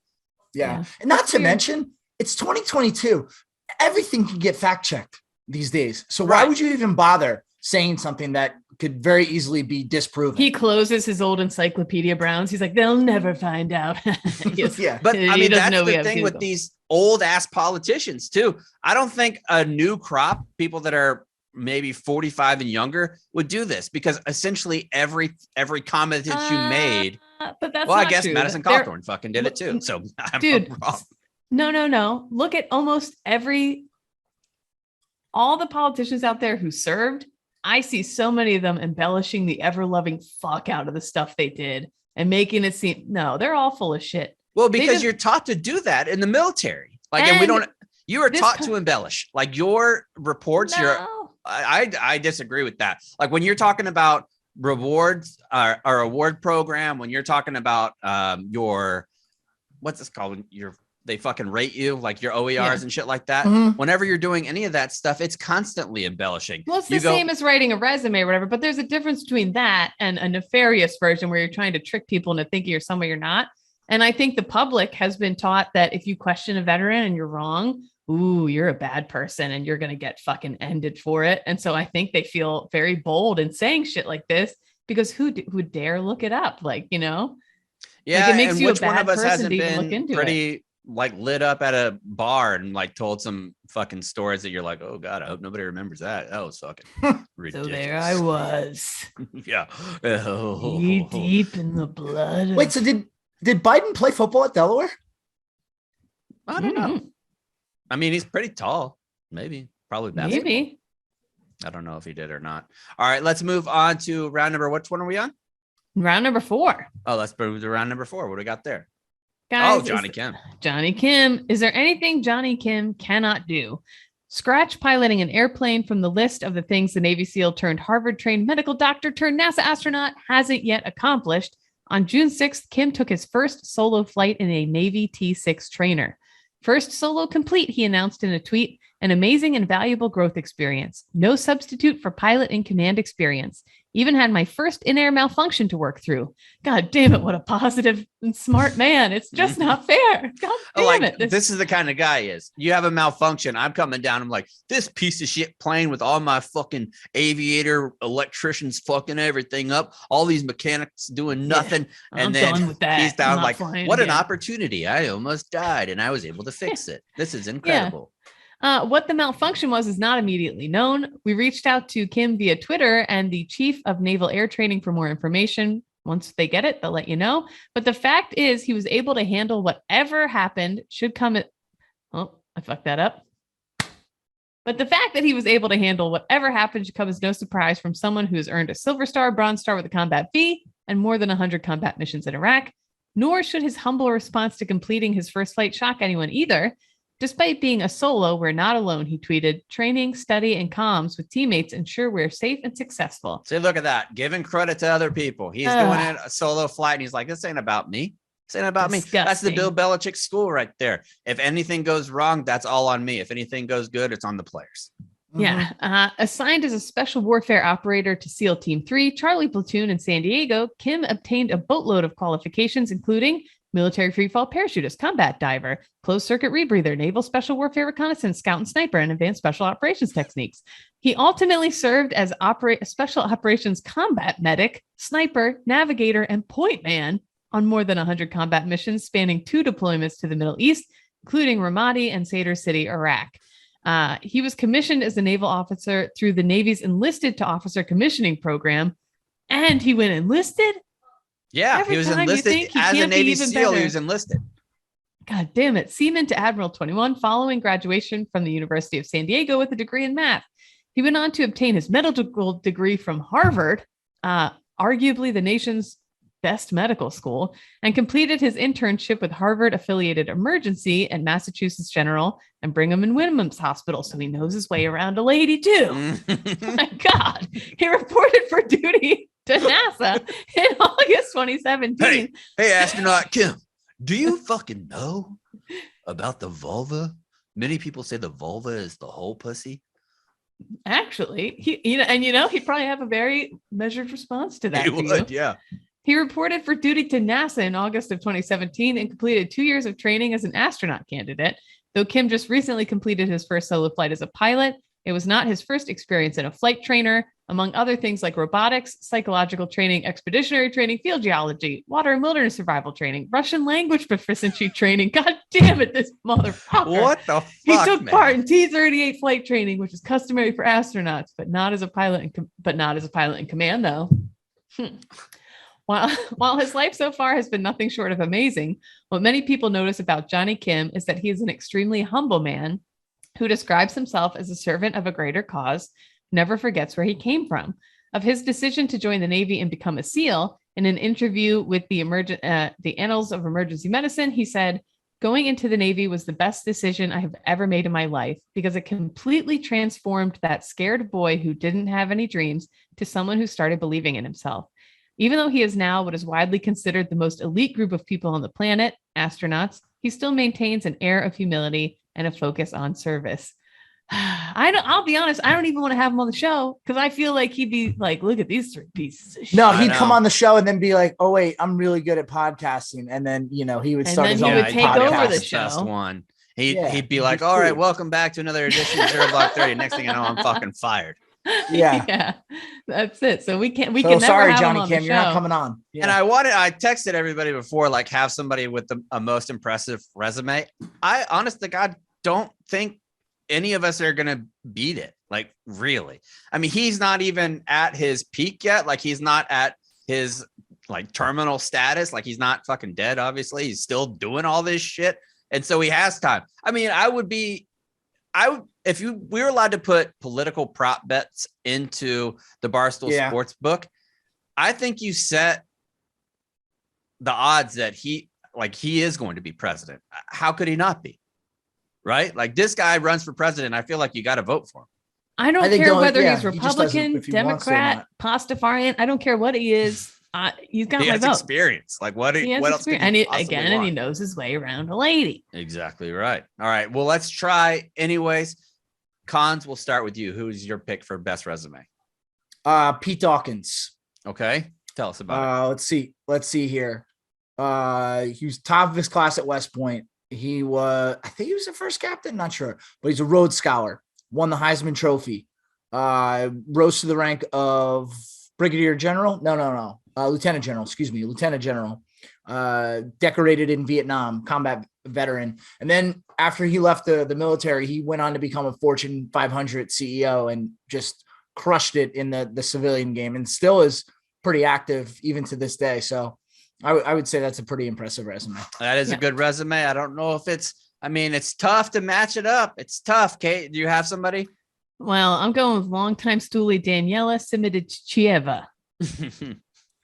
Yeah. And not to mention, it's 2022. Everything can get fact checked these days. So why would you even bother saying something that could very easily be disproven? He closes his old Encyclopedia Browns. He's like, they'll never find out. Yeah. But I mean, that's the thing with these old ass politicians too. I don't think a new crop, people that are maybe 45 and younger, would do this, because essentially every comment that you made. But that's I guess true. Madison Cawthorn fucking did it too. So I'm wrong. No. Look at almost all the politicians out there who served. I see so many of them embellishing the ever-loving fuck out of the stuff they did and making it seem, no, they're all full of shit. Well, because you're taught to do that in the military. Like, and we don't, you are taught to embellish. Like your reports, I disagree with that. Like when you're talking about rewards, our award program, when you're talking about your, what's this called? They fucking rate you, like your OERs and shit like that. Mm-hmm. Whenever you're doing any of that stuff, it's constantly embellishing. Well, it's the same as writing a resume or whatever, but there's a difference between that and a nefarious version where you're trying to trick people into thinking you're somewhere you're not. And I think the public has been taught that if you question a veteran and you're wrong, ooh, you're a bad person and you're going to get fucking ended for it. And so I think they feel very bold in saying shit like this because who dare look it up? Like, you know, yeah, like it makes you a bad one of us person hasn't to even been look into pretty it. Like lit up at a bar and like told some fucking stories that you're like, oh God, I hope nobody remembers that. That was fucking ridiculous. So there I was. Yeah. Knee deep in the blood. Wait, so did Biden play football at Delaware? I don't know. I mean, he's pretty tall. Maybe. Probably basketball. Maybe. I don't know if he did or not. All right, let's move on to round number. Which one are we on? Round number 4. Oh, let's move to round number 4. What do we got there? Guys, Johnny Kim. Johnny Kim. Is there anything Johnny Kim cannot do? Scratch piloting an airplane from the list of the things the Navy SEAL turned Harvard trained medical doctor turned NASA astronaut hasn't yet accomplished. On June 6th, Kim took his first solo flight in a Navy T-6 trainer. First solo complete, he announced in a tweet, an amazing and valuable growth experience. No substitute for pilot in command experience. Even had my first in-air malfunction to work through. God damn it, what a positive and smart man. It's just not fair. God damn it. This is the kind of guy he is. You have a malfunction. I'm coming down. I'm like, this piece of shit plane with all my fucking aviator electricians fucking everything up. All these mechanics doing nothing. Yeah, and then he's down like, what an again. opportunity. I almost died and I was able to fix it. This is incredible. Yeah. What the malfunction was is not immediately known. We reached out to Kim via Twitter and the chief of Naval Air Training for more information. Once they get it, they'll let you know. But the fact is he was able to handle whatever happened should come at... Oh, I fucked that up. But the fact that he was able to handle whatever happened should come as no surprise from someone who has earned a Silver Star, Bronze Star with a Combat V and more than 100 combat missions in Iraq. Nor should his humble response to completing his first flight shock anyone either. Despite being a solo, we're not alone, he tweeted. Training, study, and comms with teammates ensure we're safe and successful. See, look at that. Giving credit to other people. He's doing it a solo flight, and he's like, this ain't about me. This ain't about Disgusting. me. That's the Bill Belichick school right there. If anything goes wrong, that's all on me. If anything goes good, it's on the players. Yeah. Assigned as a special warfare operator to SEAL Team 3, Charlie Platoon in San Diego, Kim obtained a boatload of qualifications, including military freefall parachutist, combat diver, closed circuit rebreather, naval special warfare reconnaissance, scout and sniper, and advanced special operations techniques. He ultimately served as special operations combat medic, sniper, navigator, and point man on more than 100 combat missions spanning 2 deployments to the Middle East, including Ramadi and Sadr City, Iraq. He was commissioned as a naval officer through the Navy's enlisted to officer commissioning program, and he went enlisted. Yeah, he was enlisted as a Navy SEAL. He was enlisted. God damn it. Seaman to Admiral 21 following graduation from the University of San Diego with a degree in math. He went on to obtain his medical degree from Harvard, arguably the nation's best medical school, and completed his internship with Harvard-affiliated emergency at Massachusetts General and Brigham and Women's Hospital, so he knows his way around a lady too. My God. He reported for duty to NASA in August 2017. Hey, astronaut Kim, do you fucking know about the vulva? Many people say the vulva is the whole pussy. Actually, he'd probably have a very measured response to that. He would, yeah. He reported for duty to NASA in August of 2017 and completed 2 years of training as an astronaut candidate. Though Kim just recently completed his first solo flight as a pilot, it was not his first experience in a flight trainer, among other things like robotics, psychological training, expeditionary training, field geology, water and wilderness survival training, Russian language proficiency training. God damn it, this motherfucker. What the fuck, He took part in T-38 flight training, which is customary for astronauts, but not as a pilot in command, though. While his life so far has been nothing short of amazing, what many people notice about Johnny Kim is that he is an extremely humble man who describes himself as a servant of a greater cause, never forgets where he came from. Of his decision to join the Navy and become a SEAL, in an interview with the Annals of Emergency Medicine, he said, "Going into the Navy was the best decision I have ever made in my life because it completely transformed that scared boy who didn't have any dreams to someone who started believing in himself. Even though he is now what is widely considered the most elite group of people on the planet, astronauts, he still maintains an air of humility and a focus on service." I'll be honest, I don't even want to have him on the show because I feel like he'd be like, look at these three pieces of shit. No, he'd come on the show and then be like, oh, wait, I'm really good at podcasting. And then, he would start his own would take podcast. over the show. Best one. He'd be like, all right, welcome back to another edition of Zero Block 30. Next thing I know, I'm fucking fired. Yeah. That's it. So we can never sorry, have Johnny him on Kim, you're not coming on. Yeah. And I texted everybody before, like, have somebody with a most impressive resume. I honest to God don't think any of us are gonna beat it. Like, really. I mean, he's not even at his peak yet. Like, he's not at his like terminal status. Like, he's not fucking dead. Obviously, he's still doing all this shit, and so he has time. I mean, if we were allowed to put political prop bets into the Barstool Sports book, I think you set the odds that he is going to be president. How could he not be? Right? Like, this guy runs for president. I feel like you got to vote for him. I don't care whether he's Republican, Democrat, Pastafarian. I don't care what he is. He's got my vote. Experience. Like, what else? And he knows his way around a lady. Exactly right. All right. Well, let's try anyways. Cons, we'll start with you. Who's your pick for best resume? Pete Dawkins. Okay. Tell us about it. Let's see here. He was top of his class at West Point. I think he was the first captain, not sure, but he's a Rhodes Scholar, won the Heisman Trophy, rose to the rank of Brigadier General. No. Lieutenant General, decorated in Vietnam, combat veteran. And then after he left the military, he went on to become a Fortune 500 CEO and just crushed it in the civilian game and still is pretty active even to this day. So I would say that's a pretty impressive resume. That is a good resume. I don't know if it's tough to match it up. It's tough. Kate, do you have somebody? Well, I'm going with longtime stoolie Daniela Simidichieva.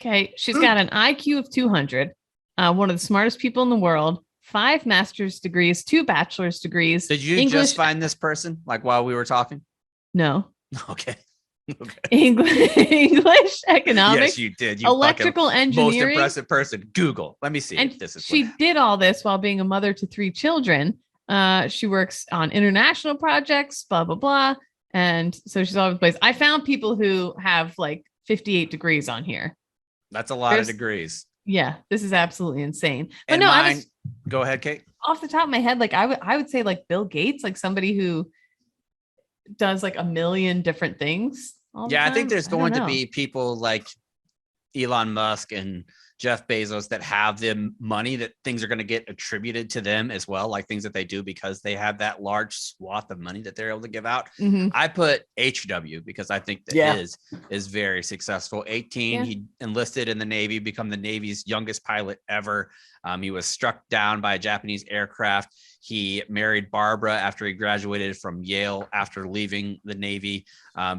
Okay. She's got an IQ of 200, one of the smartest people in the world, 5 master's degrees, 2 bachelor's degrees. Did you just find this person like while we were talking? No. Okay. English, economics. Yes, you did. Electrical engineering. Most impressive person. Google. Let me see. And if this is she did all this while being a mother to 3 children. She works on international projects, blah, blah, blah. And so she's all over the place. I found people who have like 58 degrees on here. That's a lot of degrees. Yeah, this is absolutely insane. But and no, go ahead, Kate. Off the top of my head, like I would say like Bill Gates, like somebody who does like a million different things. I think there's going to be people like Elon Musk and Jeff Bezos that have the money that things are going to get attributed to them as well, like things that they do because they have that large swath of money that they're able to give out. Mm-hmm. I put HW because I think that is very successful. 18, he enlisted in the Navy, become the Navy's youngest pilot ever. He was struck down by a Japanese aircraft. He married Barbara after he graduated from Yale after leaving the Navy,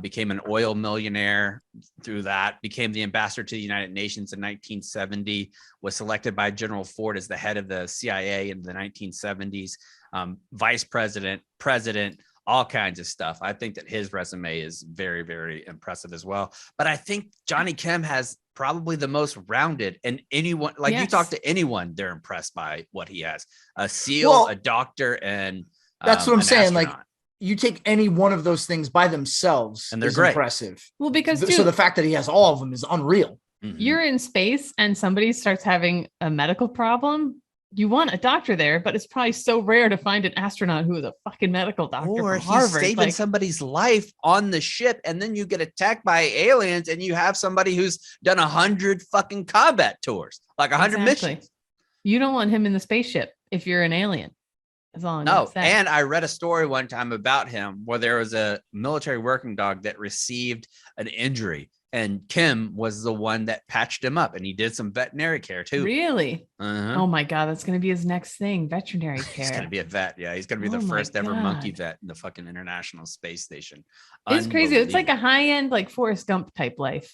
became an oil millionaire through that, became the ambassador to the United Nations in 1970, was selected by General Ford as the head of the CIA in the 1970s, vice president, president, all kinds of stuff. I think that his resume is very, very impressive as well. But I think Johnny Kim has probably the most rounded, and anyone you talk to anyone, they're impressed by what he has. A SEAL, a doctor, and that's what I'm saying. Astronaut. Like, you take any one of those things by themselves, and they're great. Impressive. Well, because so the fact that he has all of them is unreal. Mm-hmm. You're in space and somebody starts having a medical problem. You want a doctor there, but it's probably so rare to find an astronaut who is a fucking medical doctor. Or from Harvard. He's saving somebody's life on the ship, and then you get attacked by aliens, and you have somebody who's done 100 fucking combat tours, like 100 missions. You don't want him in the spaceship if you're an alien. That's all I'm gonna say. And I read a story one time about him where there was a military working dog that received an injury And Kim was the one that patched him up, and he did some veterinary care too. Really? Uh-huh. Oh my God, that's going to be his next thing, veterinary care. He's going to be a vet. Yeah, he's going to be the first ever monkey vet in the fucking International Space Station. It's crazy. It's like a high-end, like Forrest Gump type life.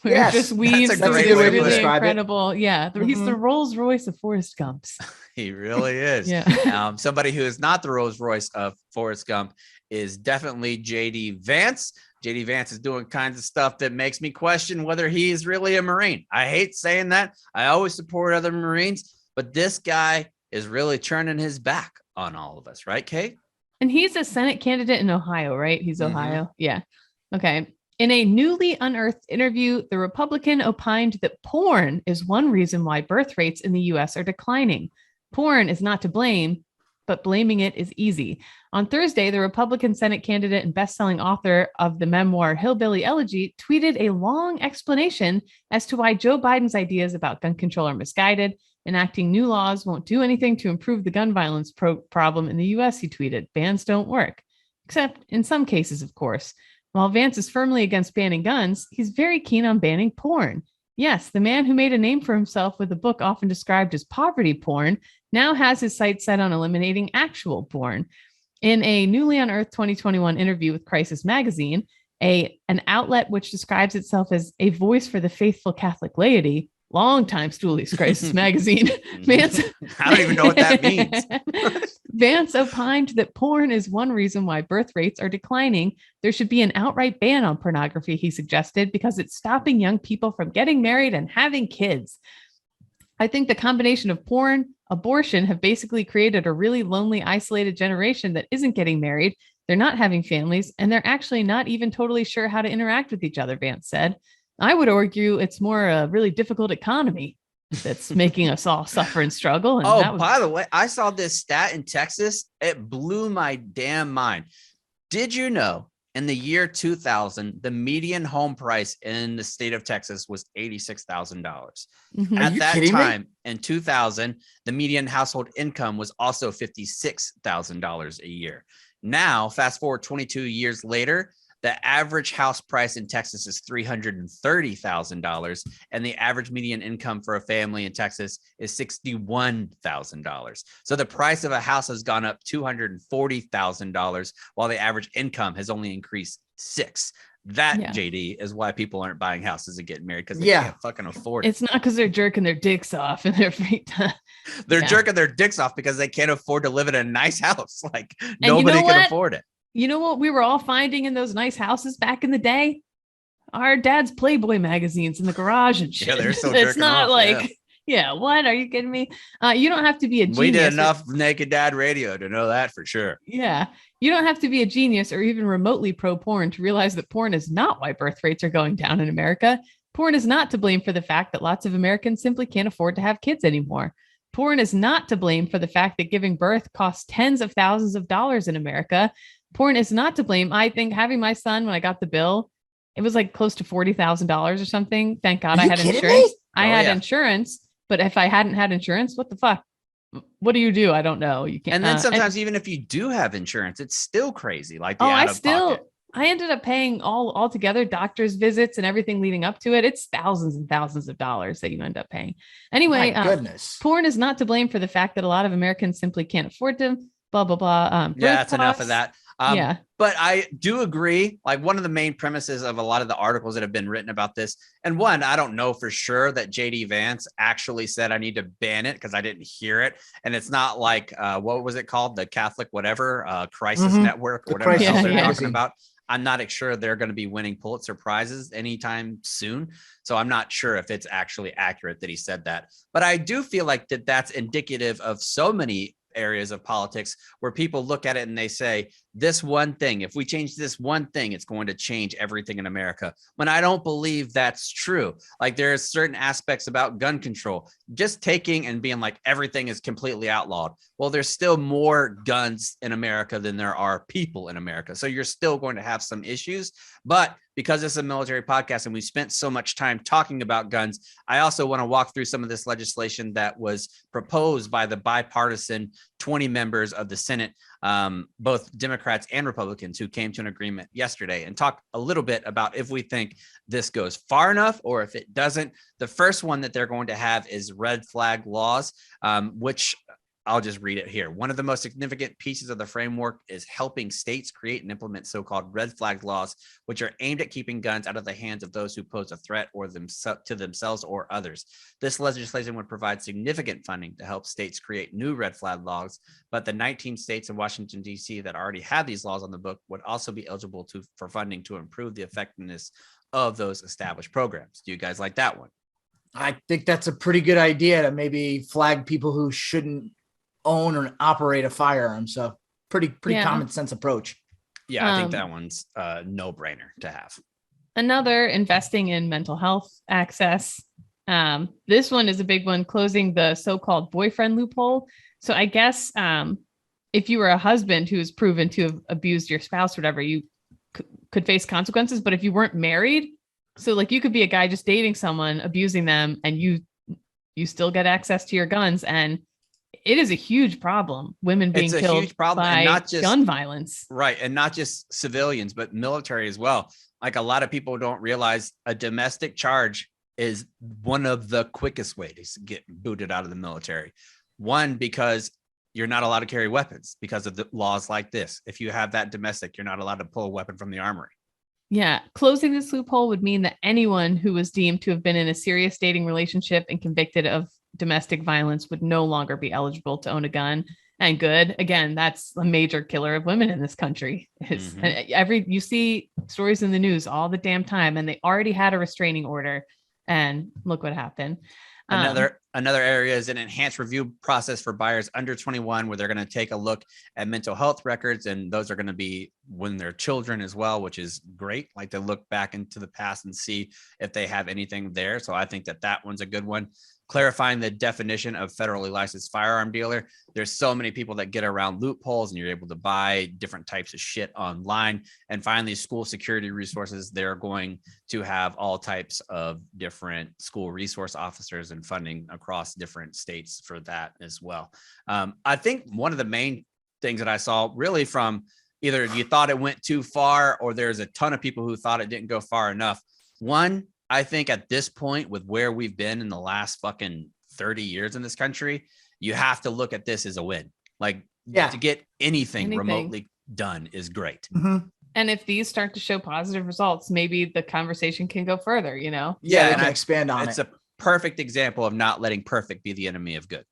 Yes, just weaves that's a through great way the to really describe incredible. It. Yeah, he's the Rolls Royce of Forrest Gumps. He really is. Yeah. Somebody who is not the Rolls Royce of Forrest Gump is definitely JD Vance. JD Vance is doing kinds of stuff that makes me question whether he is really a Marine. I hate saying that. I always support other Marines, but this guy is really turning his back on all of us, right, Kate? And he's a Senate candidate in Ohio, right? He's Ohio. Yeah. Okay. In a newly unearthed interview, the Republican opined that porn is one reason why birth rates in the U.S. are declining. Porn is not to blame, but blaming it is easy. On Thursday, the Republican Senate candidate and best-selling author of the memoir Hillbilly Elegy tweeted a long explanation as to why Joe Biden's ideas about gun control are misguided. Enacting new laws won't do anything to improve the gun violence problem in the U.S., he tweeted. Bans don't work, except in some cases, of course. While Vance is firmly against banning guns, he's very keen on banning porn. Yes, the man who made a name for himself with a book often described as poverty porn now has his sights set on eliminating actual porn. In a newly unearthed 2021 interview with Crisis Magazine, an outlet which describes itself as a voice for the faithful Catholic laity, longtime Stoolies Crisis Magazine, Vance. I don't even know what that means. Vance opined that porn is one reason why birth rates are declining. There should be an outright ban on pornography, he suggested, because it's stopping young people from getting married and having kids. I think the combination of porn, abortion have basically created a really lonely, isolated generation that isn't getting married. They're not having families, and they're actually not even totally sure how to interact with each other, Vance said. I would argue it's more a really difficult economy that's making us all suffer and struggle. And by the way, I saw this stat in Texas. It blew my damn mind. Did you know in the year 2000, the median home price in the state of Texas was $86,000. At that time, in 2000, the median household income was also $56,000 a year. Now, fast forward 22 years later, the average house price in Texas is $330,000, and the average median income for a family in Texas is $61,000. So the price of a house has gone up $240,000, while the average income has only increased $6,000. That, JD, is why people aren't buying houses and getting married, because they can't fucking afford it. It's not because they're jerking their dicks off in their free time. They're jerking their dicks off because they can't afford to live in a nice house. Like, nobody can afford it. You know what we were all finding in those nice houses back in the day? Our dad's Playboy magazines in the garage and shit. Yeah, they're still It's not off, like, what? Are you kidding me? You don't have to be a genius. We did enough Naked Dad radio to know that for sure. Yeah. You don't have to be a genius or even remotely pro porn to realize that porn is not why birth rates are going down in America. Porn is not to blame for the fact that lots of Americans simply can't afford to have kids anymore. Porn is not to blame for the fact that giving birth costs tens of thousands of dollars in America. Porn is not to blame. I think having my son, when I got the bill, it was like close to $40,000 or something. Thank God I had insurance. I had insurance, but if I hadn't had insurance, what the fuck? What do you do? I don't know. You can't. And then sometimes even if you do have insurance, it's still crazy. Like I ended up paying all together, doctor's visits and everything leading up to it. It's thousands and thousands of dollars that you end up paying. Anyway, my goodness. Porn is not to blame for the fact that a lot of Americans simply can't afford to. Blah blah blah. That's enough of that. But I do agree. Like, one of the main premises of a lot of the articles that have been written about this, and one, I don't know for sure that JD Vance actually said I need to ban it because I didn't hear it. And it's not like what was it called? The Catholic whatever Crisis Network or whatever they're talking about. I'm not sure they're going to be winning Pulitzer Prizes anytime soon. So I'm not sure if it's actually accurate that he said that. But I do feel like that's indicative of so many areas of politics where people look at it and they say, this one thing, if we change this one thing, it's going to change everything in America. When I don't believe that's true. Like, there are certain aspects about gun control, just taking and being like, everything is completely outlawed. Well, there's still more guns in America than there are people in America. So you're still going to have some issues, but because it's a military podcast and we spent so much time talking about guns, I also want to walk through some of this legislation that was proposed by the bipartisan 20 members of the Senate, both Democrats and Republicans, who came to an agreement yesterday, and talk a little bit about if we think this goes far enough or if it doesn't. The first one that they're going to have is red flag laws, which I'll just read it here. One of the most significant pieces of the framework is helping states create and implement so-called red flag laws, which are aimed at keeping guns out of the hands of those who pose a threat or to themselves or others. This legislation would provide significant funding to help states create new red flag laws, but the 19 states in Washington, D.C. that already have these laws on the book would also be eligible for funding to improve the effectiveness of those established programs. Do you guys like that one? I think that's a pretty good idea to maybe flag people who shouldn't own or operate a firearm. So pretty common sense approach. Yeah, I think that one's a no-brainer to have. Another, investing in mental health access. This one is a big one, closing the so-called boyfriend loophole. So I guess if you were a husband who is proven to have abused your spouse or whatever, you could face consequences. But if you weren't married, so like you could be a guy just dating someone, abusing them, and you still get access to your guns. And it is a huge problem. Women being killed by and not just gun violence. Right. And not just civilians, but military as well. Like a lot of people don't realize a domestic charge is one of the quickest ways to get booted out of the military. One, because you're not allowed to carry weapons because of the laws like this. If you have that domestic, you're not allowed to pull a weapon from the armory. Yeah. Closing this loophole would mean that anyone who was deemed to have been in a serious dating relationship and convicted of domestic violence would no longer be eligible to own a gun. And good, again, that's a major killer of women in this country. You see stories in the news all the damn time, and they already had a restraining order, and look what happened. Another area is an enhanced review process for buyers under 21, where they're going to take a look at mental health records, and those are going to be when they're children as well, which is great. Like to look back into the past and see if they have anything there. So I think that one's a good one. Clarifying the definition of federally licensed firearm dealer. There's so many people that get around loopholes, and you're able to buy different types of shit online. And finally, school security resources. They're going to have all types of different school resource officers and funding across different states for that as well. I think one of the main things that I saw really from either you thought it went too far or there's a ton of people who thought it didn't go far enough. One, I think at this point, with where we've been in the last fucking 30 years in this country, you have to look at this as a win. Like to get anything remotely done is great. Mm-hmm. And if these start to show positive results, maybe the conversation can go further, Yeah, and I expand on it. It's a perfect example of not letting perfect be the enemy of good.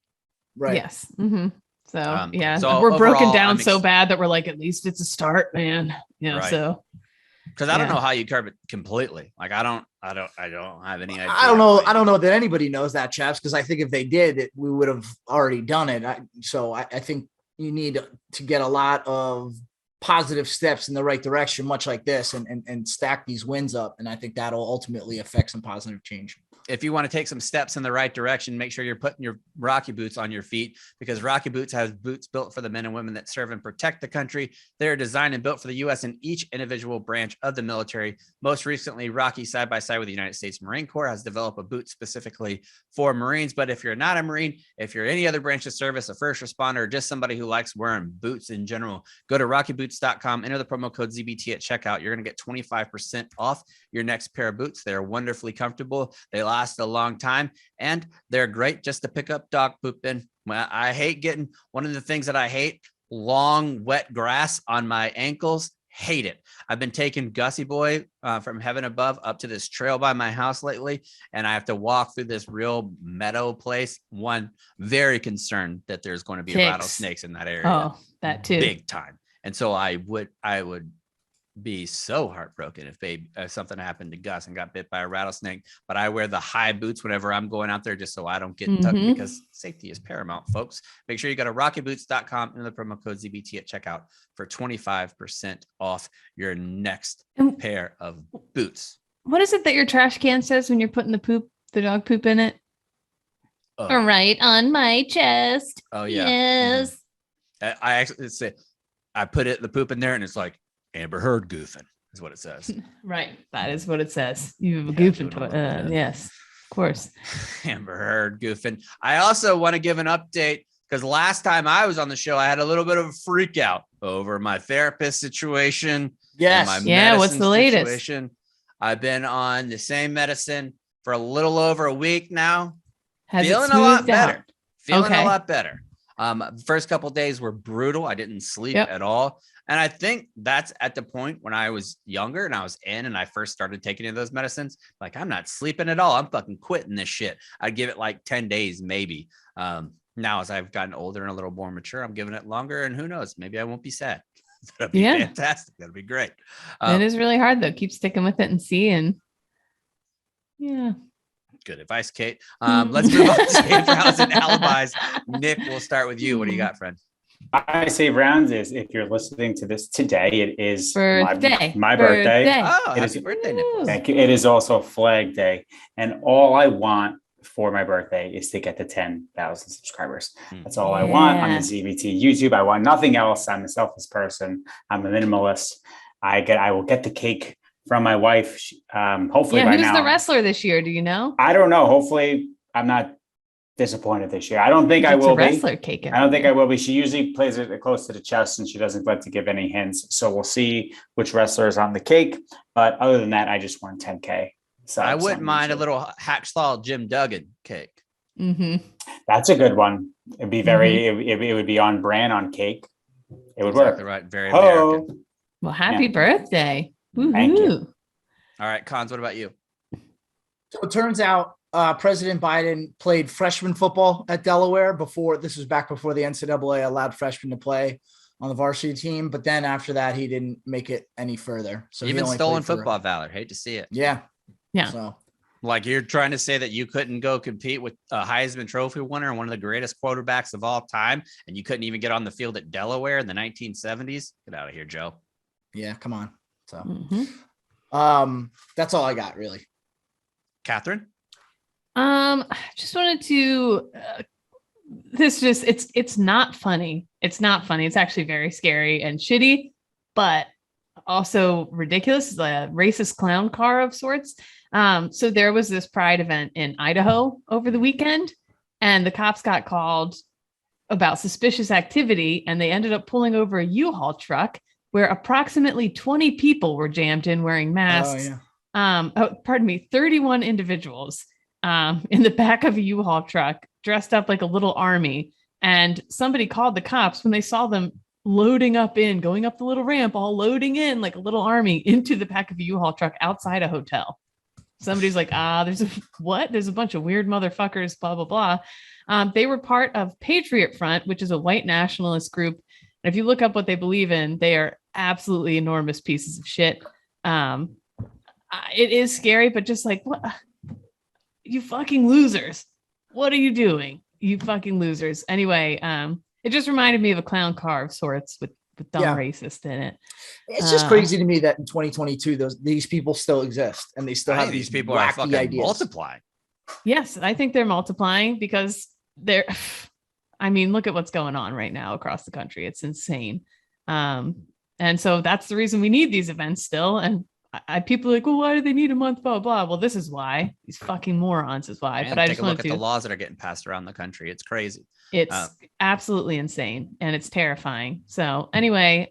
Right. Yes. Mm-hmm. So, so we're broken down so bad that we're like, at least it's a start, man. Right. So. Because I don't know how you curb it completely. Like I don't have any idea. I don't know that anybody knows that, chaps. Because I think if they did, we would have already done it. I think you need to get a lot of positive steps in the right direction, much like this, and stack these wins up. And I think that'll ultimately affect some positive change. If you want to take some steps in the right direction, make sure you're putting your Rocky boots on your feet, because Rocky Boots has boots built for the men and women that serve and protect the country. They're designed and built for the U.S. and each individual branch of the military. Most recently, Rocky, side by side with the United States Marine Corps, has developed a boot specifically for Marines. But if you're not a Marine, if you're any other branch of service, a first responder, or just somebody who likes wearing boots in general, go to rockyboots.com, enter the promo code ZBT at checkout. You're going to get 25% off your next pair of boots. They're wonderfully comfortable. They last a long time, and they're great just to pick up dog poop in. I hate getting one of the things that I hate, long wet grass on my ankles. Hate it. I've been taking Gussie Boy from heaven above up to this trail by my house lately, and I have to walk through this real meadow place. One, very concerned that there's going to be rattlesnakes in that area. Oh, that too. Big time. And so I would be so heartbroken if something happened to Gus and got bit by a rattlesnake. But I wear the high boots whenever I'm going out there, just so I don't get tucked, because safety is paramount, folks. Make sure you go to rockyboots.com and the promo code ZBT at checkout for 25% off your next pair of boots. What is it that your trash can says when you're putting the dog poop in it? All right, on my chest. Oh yeah. Yes. I actually say I put the poop in there, and it's like Amber Heard goofing. is what it says. Right. That is what it says. You have a Yeah, goofing doing a toy. little bit. Yes, of course. Amber Heard goofing. I also want to give an update because last time I was on the show, I had a little bit of a freak out over my therapist situation. Yes. And my Yeah, what's medicine the latest? situation. I've been on the same medicine for a little over a week now. Has Feeling it a lot smoothed better. out? Feeling Okay. a lot better. First couple of days were brutal. I didn't sleep at all. And I think that's at the point when I was younger and I was in and I first started taking of those medicines. Like, I'm not sleeping at all. I'm fucking quitting this shit. I'd give it like 10 days, maybe. Now, as I've gotten older and a little more mature, I'm giving it longer. And who knows? Maybe I won't be sad. That'd be fantastic. That'd be great. It is really hard, though. Keep sticking with it and see. And yeah. Good advice, Kate. Let's move on to safe rounds and alibis. Nick, we'll start with you. What do you got, friend? My save rounds is, if you're listening to this today, it is my birthday. Oh, it is happy birthday, Nick. Thank you. It is also Flag Day. And all I want for my birthday is to get to 10,000 subscribers. That's all I want on the ZBT YouTube. I want nothing else. I'm a selfless person. I'm a minimalist. I will get the cake from my wife. Hopefully by now. Who's the wrestler this year? Do you know? I don't know. Hopefully I'm not disappointed this year. I don't think I will be. Wrestler cake. I don't think I will be. She usually plays it close to the chest and she doesn't like to give any hints. So we'll see which wrestler is on the cake. But other than that, I just want 10K. So I wouldn't mind a little hacksaw Jim Duggan cake. Mm-hmm. That's a good one. It'd be very, it would be on brand on cake. It would work. Right. Very American. Well, happy birthday. Woo-hoo. Thank you. All right, Cons, what about you? So it turns out President Biden played freshman football at Delaware before. This was back before the NCAA allowed freshmen to play on the varsity team. But then after that, he didn't make it any further. So even stolen football, Valor. Hate to see it. Yeah. So like, you're trying to say that you couldn't go compete with a Heisman Trophy winner and one of the greatest quarterbacks of all time, and you couldn't even get on the field at Delaware in the 1970s? Get out of here, Joe. Yeah, come on. So that's all I got, really. Catherine? I just wanted to it's not funny. It's not funny. It's actually very scary and shitty, but also ridiculous. It's a racist clown car of sorts. So there was this pride event in Idaho over the weekend, and the cops got called about suspicious activity, and they ended up pulling over a U-Haul truck where approximately 20 people were jammed in wearing masks. 31 individuals in the back of a U-Haul truck dressed up like a little army. And somebody called the cops when they saw them going up the little ramp, all loading in like a little army into the back of a U-Haul truck outside a hotel. Somebody's like, there's a bunch of weird motherfuckers, blah, blah, blah. They were part of Patriot Front, which is a white nationalist group. And if you look up what they believe in, they are absolutely enormous pieces of shit. It is scary, but just like, what? You fucking losers. What are you doing? You fucking losers. Anyway, it just reminded me of a clown car of sorts with dumb racist in it. It's just crazy to me that in 2022, these people still exist and they still have these people are fucking ideas. Multiplying. Yes, I think they're multiplying because look at what's going on right now across the country. It's insane. And so that's the reason we need these events still. And people are like, well, why do they need a month? Blah, blah. Well, this is why. These fucking morons is why. Man, but I take just a look wanted at the laws that are getting passed around the country. It's crazy. It's absolutely insane and it's terrifying. So anyway,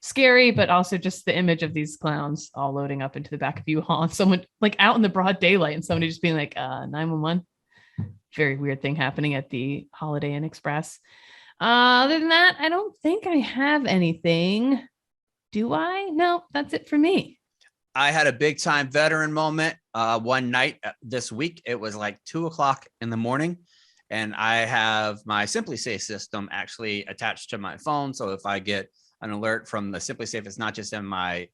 scary, but also just the image of these clowns all loading up into the back of U-Haul and someone like out in the broad daylight and somebody just being like 911. Very weird thing happening at the Holiday Inn Express. Other than that, I don't think I have anything. Do I? No, that's it for me. I had a big time veteran moment one night this week. It was like 2:00 in the morning, and I have my Simply Safe system actually attached to my phone. So if I get an alert from the Simply Safe, it's not just in my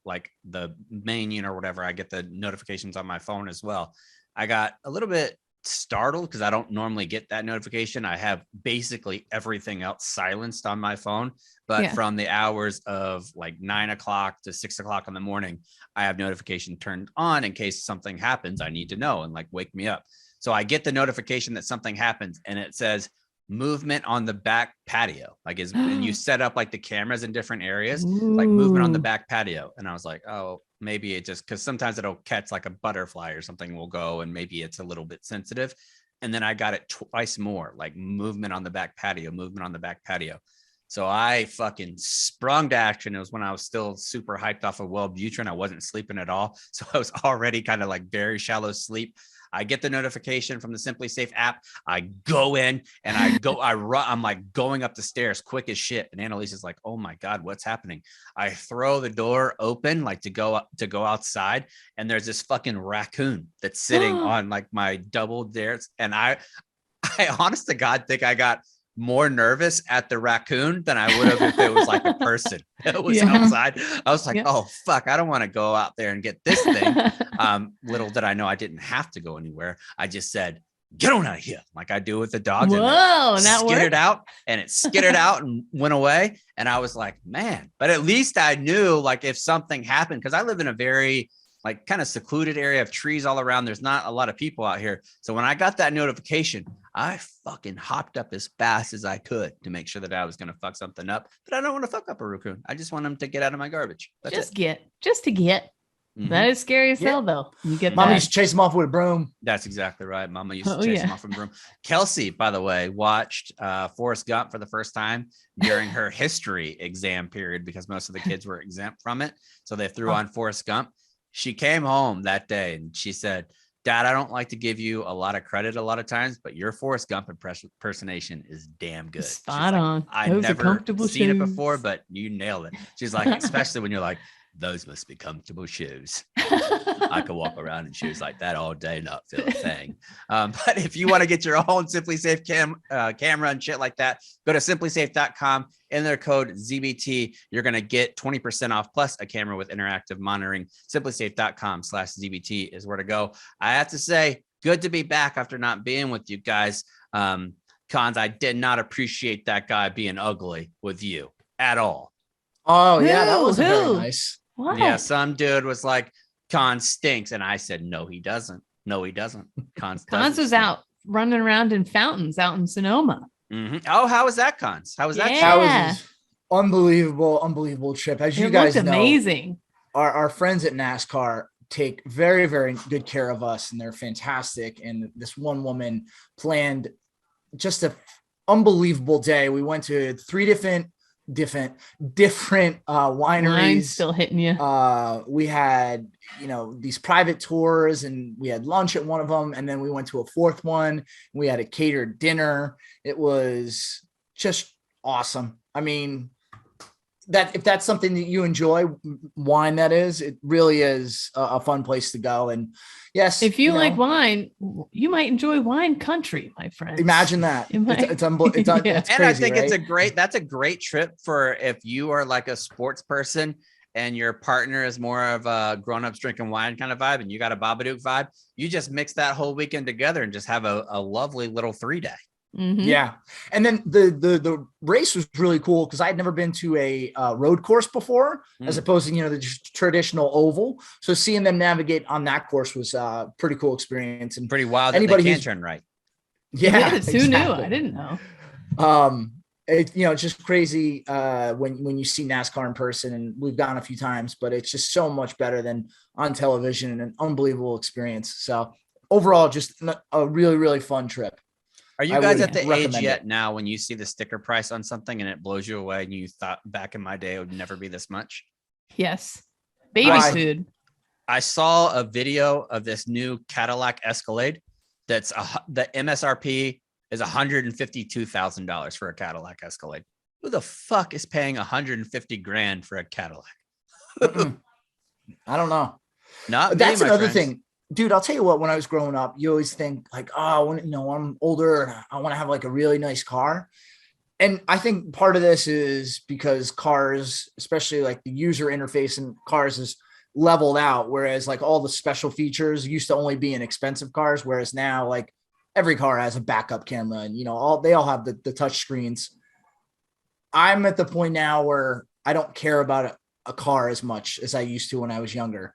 the main unit or whatever. I get the notifications on my phone as well. I got a little bit startled because I don't normally get that notification. I have basically everything else silenced on my phone, but from the hours of like 9 o'clock to 6 o'clock in the morning, I have notification turned on in case something happens. I need to know and wake me up. So I get the notification that something happens and it says, movement on the back patio. Like and you set up like the cameras in different areas, like movement on the back patio. And I was like, oh, maybe it just, because sometimes it'll catch like a butterfly or something will go, and maybe it's a little bit sensitive. And then I got it twice more, like movement on the back patio, movement on the back patio. So I fucking sprung to action. It was when I was still super hyped off of Wellbutrin. I wasn't sleeping at all. So I was already kind of like very shallow sleep. I get the notification from the Simply Safe app. I go in and I run. I'm like going up the stairs quick as shit. And Annalise is like, oh my God, what's happening? I throw the door open, like to go outside. And there's this fucking raccoon that's sitting on like my double stairs. And I honest to God think I got more nervous at the raccoon than I would have if it was like a person that was outside. I was like, oh fuck, I don't want to go out there and get this thing. Little did I know I didn't have to go anywhere. I just said, get on out of here, like I do with the dogs. Whoa, and that skittered out, and it skittered out and went away. And I was like, man, but at least I knew, like, if something happened, because I live in a very like kind of secluded area of trees all around. There's not a lot of people out here. So when I got that notification, I fucking hopped up as fast as I could to make sure that I was going to fuck something up. But I don't want to fuck up a raccoon. I just want him to get out of my garbage. That's just it. to get. Mm-hmm. That is scary as hell, though. You get Mama used to chase him off with a broom. That's exactly right. Mama used to chase him off with a broom. Kelsey, by the way, watched Forrest Gump for the first time during her history exam period, because most of the kids were exempt from it. So they threw on Forrest Gump. She came home that day and she said, Dad, I don't like to give you a lot of credit a lot of times, but your Forrest Gump impersonation is damn good. Spot on. I've never seen it before, but you nailed it. She's like, especially when you're like, those must be comfortable shoes. I could walk around in shoes like that all day, not feel a thing. But if you want to get your own Simply Safe camera and shit like that, go to simplysafe.com. In their code ZBT, you're going to get 20% off plus a camera with interactive monitoring. Simplysafe.com/ZBT is where to go. I have to say, good to be back after not being with you guys. Cons, I did not appreciate that guy being ugly with you at all. Oh, yeah, that was very nice. What? Yeah, some dude was like, Con stinks. And I said, no, he doesn't. No, he doesn't. Cons was out running around in fountains out in Sonoma. Mm-hmm. Oh, how was that, Cons? How was that? That was unbelievable trip. As you guys know, amazing. Our friends at NASCAR take very, very good care of us, and they're fantastic. And this one woman planned just an unbelievable day. We went to 3 different wineries. Line's still hitting you. We had, these private tours, and we had lunch at one of them, and then we went to a fourth one. We had a catered dinner. It was just awesome. I mean, that if that's something that you enjoy, wine, that is, it really is a fun place to go. And yes, if you like wine, you might enjoy wine country, my friend. Imagine that. It's and crazy, I think right? that's a great trip for if you are like a sports person and your partner is more of a grown-ups drinking wine kind of vibe, and you got a Babadook vibe. You just mix that whole weekend together and just have a lovely little 3-day. Mm-hmm. Yeah. And then the race was really cool because I had never been to a road course before, as opposed to, the traditional oval. So seeing them navigate on that course was a pretty cool experience, and pretty wild. Anybody can turn right. Yeah. Who knew? I didn't know. It's just crazy when you see NASCAR in person, and we've gone a few times, but it's just so much better than on television, and an unbelievable experience. So overall, just a really, really fun trip. Are you guys at the age yet now when you see the sticker price on something and it blows you away and you thought back in my day it would never be this much? Yes. Baby food. I saw a video of this new Cadillac Escalade that's the MSRP is $152,000 for a Cadillac Escalade. Who the fuck is paying $150,000 for a Cadillac? I don't know. That's another thing. Dude, I'll tell you what, when I was growing up, you always think like, I'm older and I want to have like a really nice car. And I think part of this is because cars, especially like the user interface in cars, is leveled out. Whereas like all the special features used to only be in expensive cars. Whereas now like every car has a backup camera, and, they all have the touch screens. I'm at the point now where I don't care about a car as much as I used to when I was younger.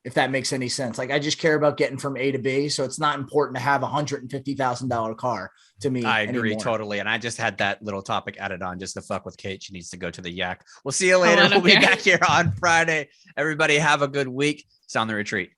if that makes any sense. Like I just care about getting from A to B. So it's not important to have $150,000 car to me. I agree anymore. totally. And I just had that little topic added on just to fuck with Kate. She needs to go to the yak. We'll see you later. We'll be back here on Friday. Everybody have a good week. Sound the retreat.